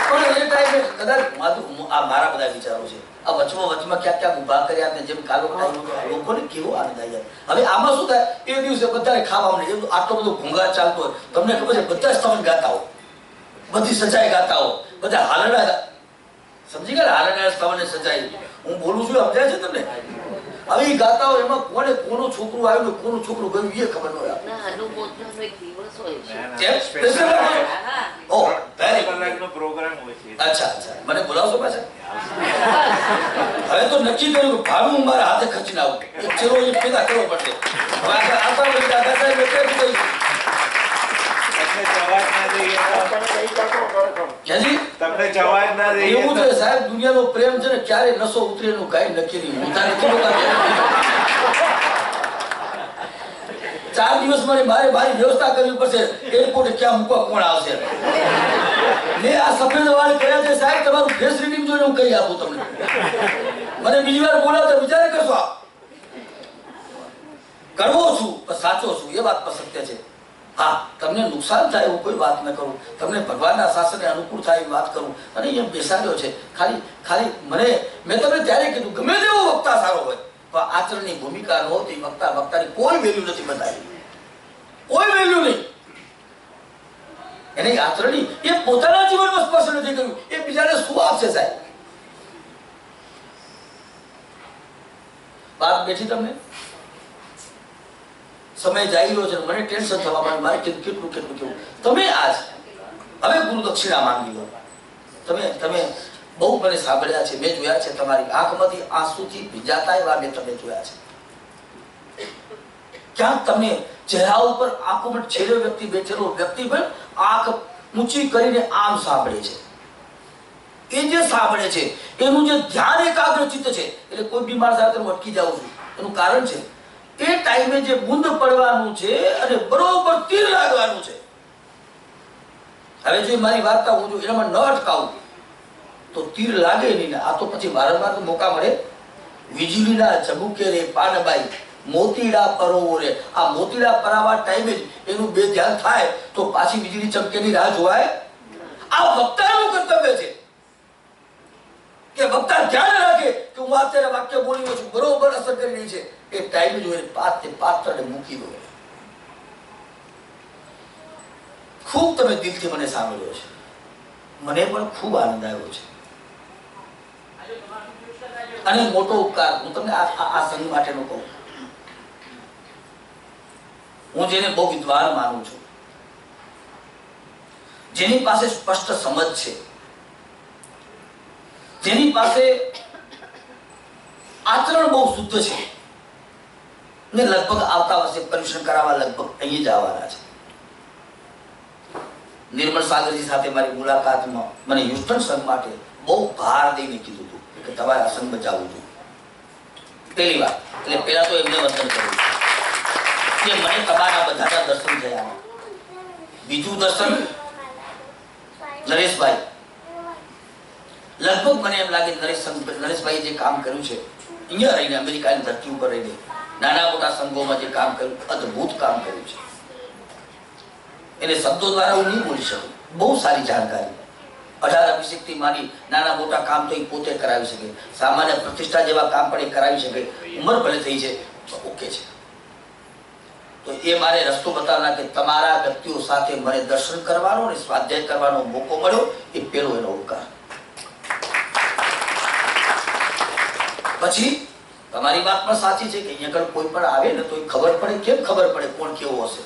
પણ એ ટાઈમે કદાચ આ મારા બધા વિચારો છે. આ વચમાં ક્યાંક ઉભા કર્યા ને જેમ કાલો લોકોને કેવો આનંદ આવી જાય. હવે આમાં શું થાય, એ દિવસે બધાને ખાવા મળે. આટલો બધો ઘોંઘાટ ચાલતો હોય, તમને ખબર છે બધા સ્તવન ગાતા હો, બધી સજાઈ ગાતા હો, બધા હાલરડા, સમજી ગયા? હાલરડા સ્તવને સજાઈ હું બોલું છું, સમજાય છે તમને? હવે એ ગાતા હોય એમાં કોને કોનું છોકરું આવ્યું ને કોનું છોકરું ગયું એ ખબર ન હોય. અચ્છા, મને બોલાવશો પાછા? હવે તો નક્કી કર્યું કે ભાડું હું મારા હાથે ખર્ચીને આવું, એક ચેરો પેદા કરવો પડશે. એવું છે સાહેબ, દુનિયાનો પ્રેમ છે ને ક્યારે નસો ઉતરે એનું કઈ નક્કી નહીં. 4 દિવસ મારી વ્યવસ્થા કરવી પડશે. એરપોર્ટ ક્યાં મૂકવા કોણ આવશે? મેં આ સફેદ વાળ કર્યા છે સાહેબ, તમારું ફેસ રીડિંગ જોઈને હું કહી આપું તમને. મને બીજી વાર બોલાવતા વિચાર કરશો. આ કરવો છું પણ સાચો છું એ વાત પર સત્ય છે. હા, તમને નુકસાન થાય એવું કોઈ વાત ન કરું, તમને ભગવાનના શાસનને અનુકૂળ થાય એવી વાત કરું અને એમ બેસાડ્યો છે. ખાલી મેં તમને ત્યારે કીધું ગમે તેવો વક્તા સારો હોય પણ આચરણની ભૂમિકા ન હોતી વક્તાની કોઈ વેલ્યુ નથી બતાવી, કોઈ વેલ્યુ નહીં. એને આચરણી એ પોતાના જીવનમાં સ્પર્શ નથી કર્યું, એ બીજાને શું આપશે સાહેબ? વાત બેઠી તમને? સમય જઈ રહ્યો છે, મને ટેન્શન થવા માંડ્યું, મારે કેટલું કેવું. તમે આજ હવે ગુરુ દક્ષિણા માંગી લો. તમે બહુ મને સાંભળ્યા છે, મેં જોયા છે, તમારી આંખમાંથી આંસુથી ભીંજાતા એવા મેં તમે જોયા છે. ક્યાંક તમને ચહેરા ઉપર આંખો પર છેલ્લો વ્યક્તિ બેઠેલો વ્યક્તિ પણ આંખ ઊંચી કરીને આમ સાંભળે છે. એ જે સાંભળે છે એનું જે ધ્યાન એકાગ્ર ચિત્ત છે, એટલે કોઈ બીમાર થાય તો હું અટકી જાઉં છું. એનું કારણ છે એ ટાઈમે જે બુંદ પડવાનું છે અને બરોબર તીર લાગવાનું છે. હવે જો મારી વાર્તા હું જો એનામાં ન અટકાવું તો તીર લાગે નહીં ને. આ તો પછી વારંવાર મોકા મળે. વીજળીના ઝબુકે રે પાનબાઈ મોતીડા પરોવો રે. આ મોતીડા પરાવા ટાઈમે જ એનું બે ધ્યાન થાય તો પાછી વીજળી ચમકેની રાહ જોવાય. આ વક્તાનું કર્તવ્ય છે કે વક્તા ધ્યાન રાખે કે હું અત્યારે વાક્ય બોલી રહ્યો છું બરોબર અસર કરી રહી છે. એ ટાઈમ જોઈને પાત્રને મૂકી દો. ખૂબ તમે દિલથી મને સાંભળ્યો છે, મને પણ ખૂબ આનંદ આવ્યો છે અને મોટો ઉપકાર હું તમને આ સંઘ માટેનો કહું. હું જેને બહુ વિદ્વાન માનું છું, જેની પાસે સ્પષ્ટ સમજ છે, જેની પાસે આચરણ બહુ શુદ્ધ છે ને લગભગ આવતા વર્ષે પરીક્ષણ કરાવવા લગભગ અહીં જ આવવાના છે. નિર્મળ સાગરજી સાથે મારી મુલાકાતમાં મને હ્યુસ્ટન સંઘ માટે બહુ ભાર દઈને કીધું હતું કે તમારે આ સંઘ બચાવવું જોઈએ. પહેલી વાત એટલે પહેલા તો એમને વંદન કર્યું કે મને તમારા બધાના દર્શન થયા. બીજું દર્શન નરેશભાઈ, લગભગ મને એમ લાગે નરેશભાઈ જે કામ કર્યું છે અહીંયા રહીને અમેરિકાની ધરતી ઉપર રહીને નાના મોટા સંઘોમાં જે કામ કર્યું, અદ્ભુત કામ કર્યું છે. એને શબ્દો દ્વારા હું નહીં બોલી શકું. બહુ સારી જાણકારી, 18 અભિષેકથી મારી નાના મોટા કામ તો એ પોતે કરાવી શકે, સામાન્ય પ્રતિષ્ઠા જેવા કામ પણ એ કરાવી શકે. ઉંમર ભલે થઈ છે તો ઓકે છે. તો એ મારે રસ્તો બતાવના કે તમારા વ્યક્તિઓ સાથે મને દર્શન કરવાનો અને સ્વાધ્યાય કરવાનો મોકો મળ્યો, એ પેલો એનો ઉપકાર. પછી તમારી વાત પણ સાચી છે કે અહીંયા કોઈ પણ આવે ને તો ખબર પડે. કેમ ખબર પડે કોણ કેવો હશે?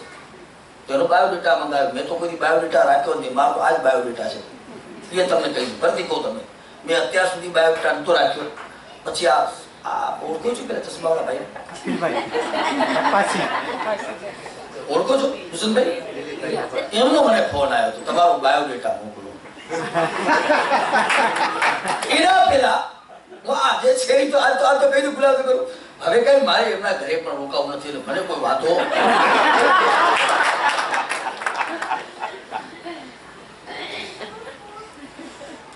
તો એનો બાયોડેટા મંગાવ્યો. મેં તો કોઈ બાયોડેટા રાખ્યો નથી, મારો તો આ જ બાયોડેટા છે. એ તમને કહ્યું ફરતી કહું તમે, મેં અત્યાર સુધી બાયોડેટા નતો રાખ્યો. પછી આ ઓળખો છો પેલા ચશ્માવાળા ભાઈ? ઓળખો છો ભૂષણભાઈ? એમનો મને ફોન આવ્યો હતો તમારો બાયોડેટા મોકલો. એના પેલા જે છે તો આ તો કઈ ખુલાસો કરું. હવે કઈ મારે એમના ઘરે પણ રોકાવું નથી એટલે મને કોઈ વાંધો.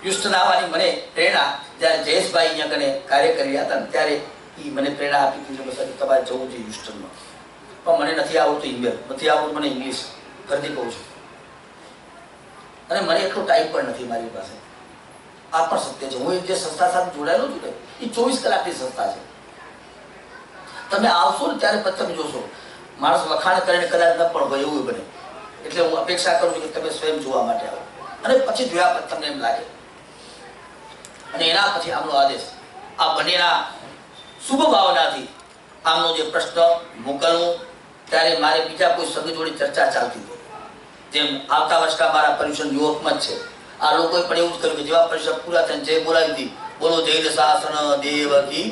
હ્યુસ્ટન આવવાની મને પ્રેરણા જ્યારે જયેશભાઈ અહીંયા કને કાર્ય કરી રહ્યા હતા ત્યારે એ મને પ્રેરણા આપી હતી તમારે જવું છે હ્યુસ્ટનમાં. પણ મને નથી આવડતું ઇંગ્લિશ, નથી આવડતું મને ઇંગ્લિશ ફરતી કહું છું અને મને એટલો ટાઈમ પણ નથી મારી પાસે. આ પણ સત્ય છે. હું જે સંસ્થા સાથે જોડાયેલો છું ને એ 24 કલાકની સંસ્થા છે. તમે આવશો ને ત્યારે પછી તમે જોશો માણસ વખાણ કરીને કદાચ ન પણ હોય એવું બને. એટલે હું અપેક્ષા કરું છું કે તમે સ્વયં જોવા માટે આવો અને પછી જોયા પછી તમને એમ લાગે. અને એના પછી આમનો આદેશ આ બંનેના શુભ ભાવનાથી આમનો જે પ્રશ્ન મોકલવું ત્યારે મારે બીજા કોઈ સંઘ જોડે ચર્ચા ચાલતી હતી. જેમ આવતા વર્ષના મારા પર્યુષણ યુવકમાં જ છે. આ લોકોએ પણ એવું જ કર્યું કે જેવા પરીક્ષા પૂરા થઈને જય બોલાવી હતી, બોલો જય શાસન દેવકી.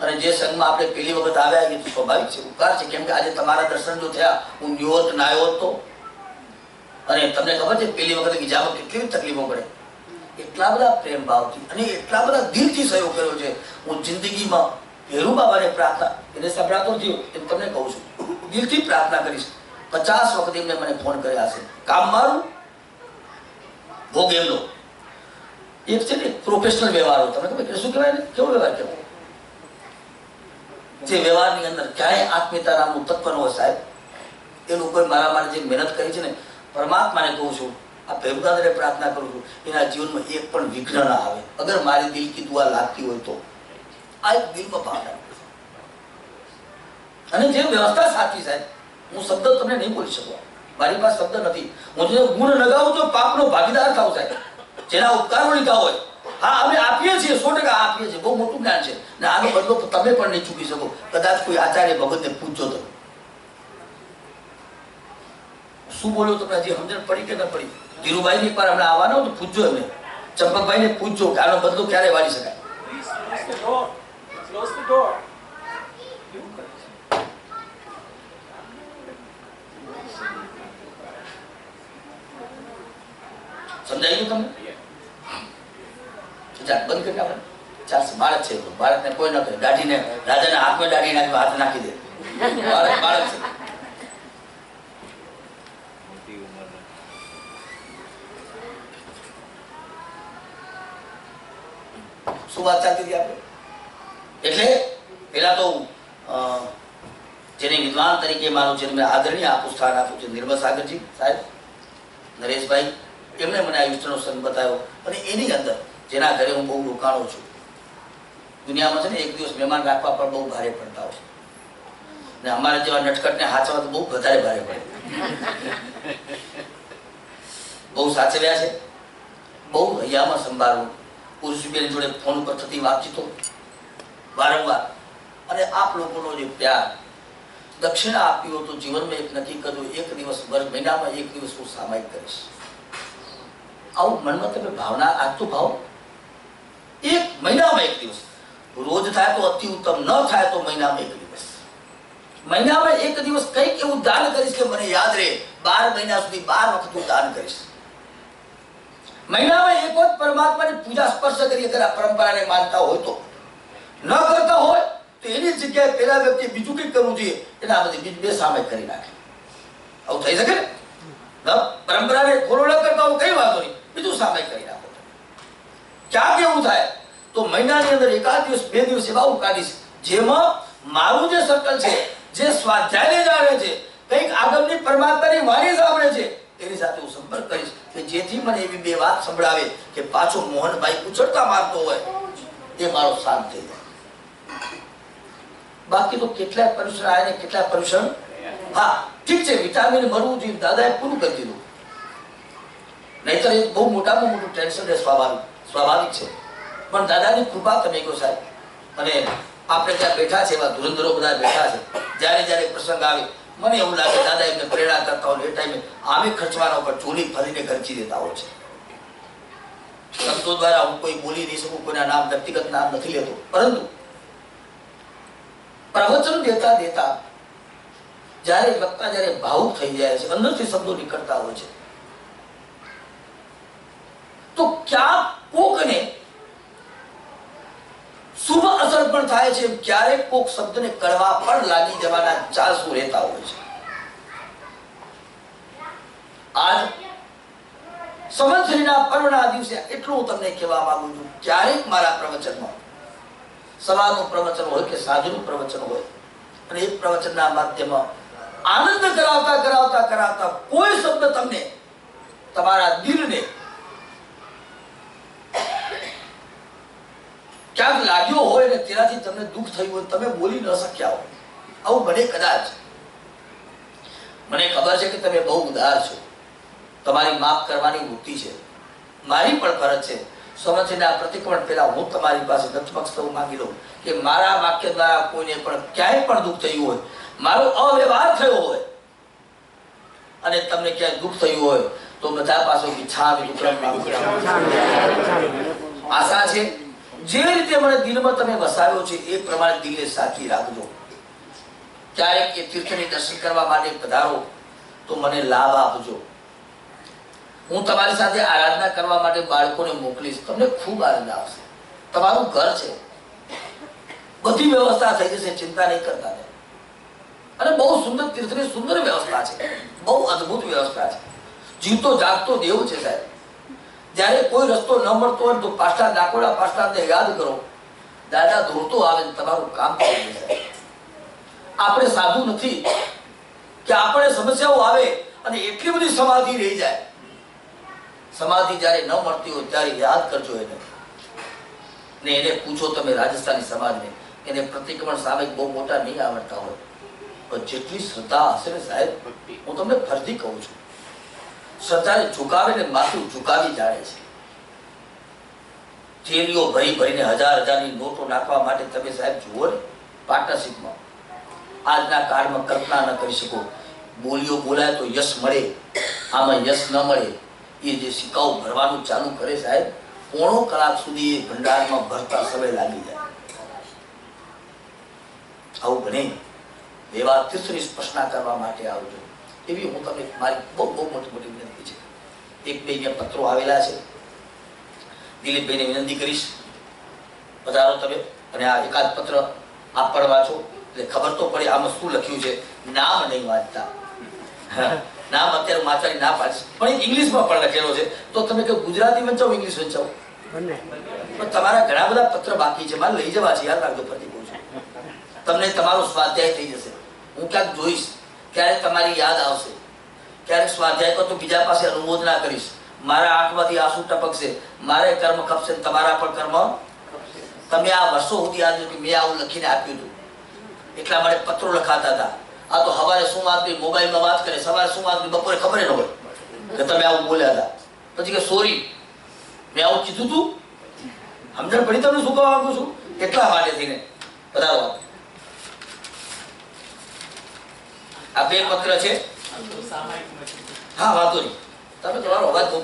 અને જે સંઘમાં આપણે પહેલી વખત આવ્યા એ તો સ્વાભાવિક છે, ઉપકાર છે. કેમ કે આજે તમારા દર્શન જો થયા, હું ન્યુયોર્ક ના આવ્યો હતો અને તમને ખબર છે પહેલી વખત બીજામાં કેટલી તકલીફો પડે. એટલા બધા પ્રેમ ભાવથી અને એટલા બધા દિલથી સહયોગ કર્યો છે. હું જિંદગીમાં ભેરુ બાબાને પ્રાર્થના એને સંભળાતો થયો એમ તમને કહું છું, દિલથી પ્રાર્થના કરીશ. 50 વખત એમને મને ફોન કર્યા છે. કામ મારું ભોગ એમનો એક છે ને પ્રોફેશનલ વ્યવહારો. તમને ખબર કે શું કહેવાય ને, કેવો વ્યવહાર કહેવાય? જે વ્યવહારની અંદર ક્યાંય આત્મીયતા નામનું તત્વ ન હોય સાહેબ, એ લોકોએ મારા માટે જે મહેનત કરી છે ને, પરમાત્માને કહું છું, આ ભેગદાદરે પ્રાર્થના કરું છું, એના જીવનમાં એક પણ વિઘ્ન ના આવે. અગર મારી દિલ કી દુઆ લાગતી હોય તો આ એક દિલમાં ભાવના. અને જે વ્યવસ્થા સાચી સાહેબ, હું શબ્દ તમને નહીં બોલી શકું, મારી પાસે શબ્દ નથી. હું જે ગુણ લગાવું તો પાપનો ભાગીદાર થાવ સાહેબ, જેના ઉપકારો લીધા હોય. હા, અમે આપીએ છીએ, 100% આપીએ છીએ, બહુ મોટું જ્ઞાન છે ને આનો બદલો તમે પણ નહીં ચૂકી શકો. કદાચ કોઈ આચાર્ય ભગતને પૂછજો તો શું બોલ્યો તમને હજી સમજણ પડી કે ન પડી? ધીરુભાઈ એક વાર હમણાં આવવાના તો પૂછજો એમને, ચંપકભાઈને પૂછજો કે આનો બદલો ક્યારે વાળી શકાય. સમજાય ગયું તમને? બંધ કરી આપણે ચાલશે. બાળક છે, બાળકને કોઈ ન કરે, દાઢીને રાજાના હાથમાં દાઢી નાખી હાથ નાખી દે. બાળક છે. શું વાત ચાલતી હતી આપણે? એટલે પેલા તો જેને વિદ્વાન તરીકે માનું છે, મેં આદરણીય આપું સ્થાન આપું છું, નિર્મલ સાગરજી સાહેબ, નરેશભાઈ, એમણે મને આ વિષ્ણુનો સંત બતાવ્યો. અને એની અંદર જેના ઘરે હું બહુ રોકાણો છું, દુનિયામાં છે ને એક દિવસ મહેમાન રાખવા પણ બહુ ભારે પડતા હોય ને અમારા જેવા નટકટને હાચવા તો બહુ વધારે ભારે પડે. બહુ સાચવ્યા છે, બહુ હૈયામાં સંભાળવું, પુરુષબેન જોડે ફોન ઉપર થતી વાતચીતો વારંવાર, અને આપ લોકોનો જે પ્યાર, દક્ષિણા આપી હોય તો જીવનમાં એક નક્કી કરવું, એક દિવસ મહિનામાં એક દિવસ હું સામાયિક કરીશ. આવું મનમાં તમે ભાવના, આજ તો ભાવ, એક મહિનામાં એક દિવસ, રોજ થાય તો અતિ ઉત્તમ, ન થાય તો મહિનામાં એક દિવસ. મહિનામાં એક દિવસ કંઈક એવું દાન કરીશ કે મને યાદ રહે, 12 મહિના સુધી 12 વખત હું દાન કરીશ. મહિનામાં એક વખત પરમાત્માની પૂજા સ્પર્શ કરી, અગર આ પરંપરાને માનતા હોય તો. ન કરતા હોય તો એની જગ્યાએ પેલા વ્યક્તિ બીજું કંઈક કરવું જોઈએ, એના બધી બે સામે કરી નાખે. આવું થઈ શકે ને? પરંપરાને ફોલો ન કરતા હોય કઈ વાંધો નહીં, બીજું સામે કરી નાખો. ક્યાં કેવું થાય તો મહિનાની અંદર એકાદ દિવસ 2 દિવસ એવા હું કાઢીશ જેમાં મારું જે સર્કલ છે, જે સ્વાધ્યાયને જાણે છે, કંઈક આગળની પરમાત્માની વાણી સાંભળે છે, એની સાથે હું સંપર્ક કરીશ કે જેથી મને એવી 2 વાત સંભળાવે કે પાછો મોહનભાઈ ઉછળતા મારતો હોય, એ મારો શાંત થઈ જાય. બાકી તો કેટલાય પર્યુષણ આવે ને કેટલાય પર્યુષણ, હા ઠીક છે, વિટામિન મળવું જોઈએ, દાદાએ પૂરું કરી દીધું, નહીતર એ બહુ મોટામાં મોટું ટેન્શન રહે, સ્વાભાવિક છે. પણ દાદાની કૃપા તમે કહો સાહેબ, અને આપણે ત્યાં બેઠા છે એવા ધુરંધરો બધા બેઠા છે, જ્યારે જ્યારે પ્રસંગ આવે મને એવું લાગે દાદા એમને પ્રેરણા કરતા હોય, એ ટાઈમે આમે ખર્ચવાના ઉપર ચોલી ફરીને ખર્ચી દેતા હોય છે. સંતો દ્વારા હું કોઈ બોલી નહીં શકું, કોઈના નામ વ્યક્તિગત નામ નથી લેતો, પરંતુ પ્રવચન દેતા દેતા જ્યારે વક્તા જ્યારે ભાવુક થઈ જાય છે, અંદરથી શબ્દો નીકળતા હોય છે, તો ક્યાં કોકને શુભ અસર પણ થાય છે, ક્યારેક કોક શબ્દને કડવા પણ લાગી જવાના ચાન્સો રહેતા હોય છે. આજ સંવત્સરીના પર્વના દિવસે એટલું હું તમને કહેવા માંગુ છું, ક્યારેક મારા પ્રવચનમાં સવારનું પ્રવચન હોય કે સાંજનું પ્રવચન હોય, અને એક પ્રવચનના માધ્યમમાં આનંદ કરાવતા કરાવતા કરાવતા કોઈ શબ્દ તમને તમારા દિલને ક્યાંક લાગ્યો હોય ને તેનાથી તમને દુઃખ થયું હોય, તમે બોલી ન શક્યા હો, આવું બને કદાચ. મને ખબર છે કે તમે બહુ ઉદાર છો, તમારી માફ કરવાની વૃત્તિ છે, મારી પણ ફરજ છે. સમજના પ્રતિક્રમણ પહેલા હું તમારી પાસે નતમસ્તક માંગી લઉં કે મારા વાક્ય દ્વારા કોઈને પણ ક્યાંય પણ દુઃખ થયું હોય, મારો અવ્યવહાર થયો હોય અને તમને ક્યાંય દુઃખ થયું હોય તો બધા પાસે આશા છે જે રીતે મને દિલમાં તમે વસાવ્યો છે એ પ્રમાણે દિલને સાચી રાખજો. ક્યારેક એ તીર્થની દર્શન કરવા માટે પધારો તો મને લાભ આપજો. હું તમારી સાથે આરાધના કરવા માટે બાળકોને મોકલીશ, તમને ખૂબ આનંદ આવશે. તમારું ઘર છે, બધી વ્યવસ્થા થઈ જશે, ચિંતા નહીં કરતા. અને બહુ સુંદર તીર્થની સુંદર વ્યવસ્થા છે, બહુ અદ્ભુત વ્યવસ્થા છે. જીવતો જાગતો દેવ છે સાહેબ. જ્યારે કોઈ રસ્તો ન મળતો હોય તો પાછલા ડાકોડા પાછલાને યાદ કરો. દાદા દોડતો આવે ને તમારું કામ કરી દે. આપણે સાધુ નથી કે આપણે સમસ્યાઓ આવે અને એટલી બધી સમાધિ રહી જાય. સમાધિ જ્યારે ન મળતી હોય ત્યારે યાદ કરજો એને, ને એને પૂછો તમે રાજસ્થાની સમાજને, એને પ્રતિક્રમણ સામે બહુ મોટા નહીં આવડતા હોય, પણ જેટલી શ્રદ્ધા હશે ને સાહેબ, હું તમને ફરજી કહું છું, શ્રદ્ધાને ઝુકાવે ને માથું ઝુકાવી જાણે છે. થેલીઓ ભરી ભરીને હજારની નોટો નાખવા માટે તમે સાહેબ જુઓ ને પાર્ટનરશિપમાં. આજના કાળમાં કલ્પના ન કરી શકો. બોલીઓ બોલાય તો યશ મળે, આમાં યશ ન મળે. એ જે સિક્કાઓ ભરવાનું ચાલુ કરે સાહેબ, પોણો કલાક સુધી એ ભંડારમાં ભરતા સમય લાગી જાય. આવું બને એવા તીર્થની સ્પર્શના કરવા માટે આવજો, એવી હું તમને મારી બહુ મોટી વિનંતી છે. એક બે અહીંયા પત્રો આવેલા છે, દિલીપભાઈને વિનંતી કરીશ પધારો તમે, અને આ એકાદ પત્ર આપ પણ વાંચો એટલે ખબર તો પડે આમાં શું લખ્યું છે. નામ નહીં વાંચતા, નામ અત્યારે વાંચવાની ના પાડીશ, પણ ઇંગ્લિશમાં પણ લખેલો છે. તો તમે કે ગુજરાતી વંચાવો ઇંગ્લિશ વંચાવો, પણ તમારા ઘણા બધા પત્ર બાકી છે, મારે લઈ જવા છે. યાદ રાખજો, ફરી કહું છું, તમને તમારો સ્વાધ્યાય થઈ જશે. હું ક્યાંક જોઈશ, ક્યારેક તમારી યાદ આવશે, ક્યારેક સ્વાધ્યાય તો બીજા પાસે અનુમોદના કરીશ. મારા આંખમાંથી આંસુ ટપકશે, મારે કર્મ ખપશે, તમારા પણ કર્મ. તમે આ વર્ષો સુધી યાદ કે મેં આવું લખીને આપ્યું હતું, એટલા માટે પત્રો લખાતા હતા. આ તો સવારે શું વાત કરી, મોબાઈલમાં વાત કરે, સવારે શું વાત કરી, બપોરે ખબર ન હોય કે તમે આવું બોલ્યા હતા. પછી કે સોરી, મેં આવું કીધું તું. સમજણ પડી તમને શું કહેવા માંગુ છું? એટલા માટે થઈને બધારો આ બે પત્ર છે. હા વાંધો નહીં, તમે તમારો અવાજ બહુ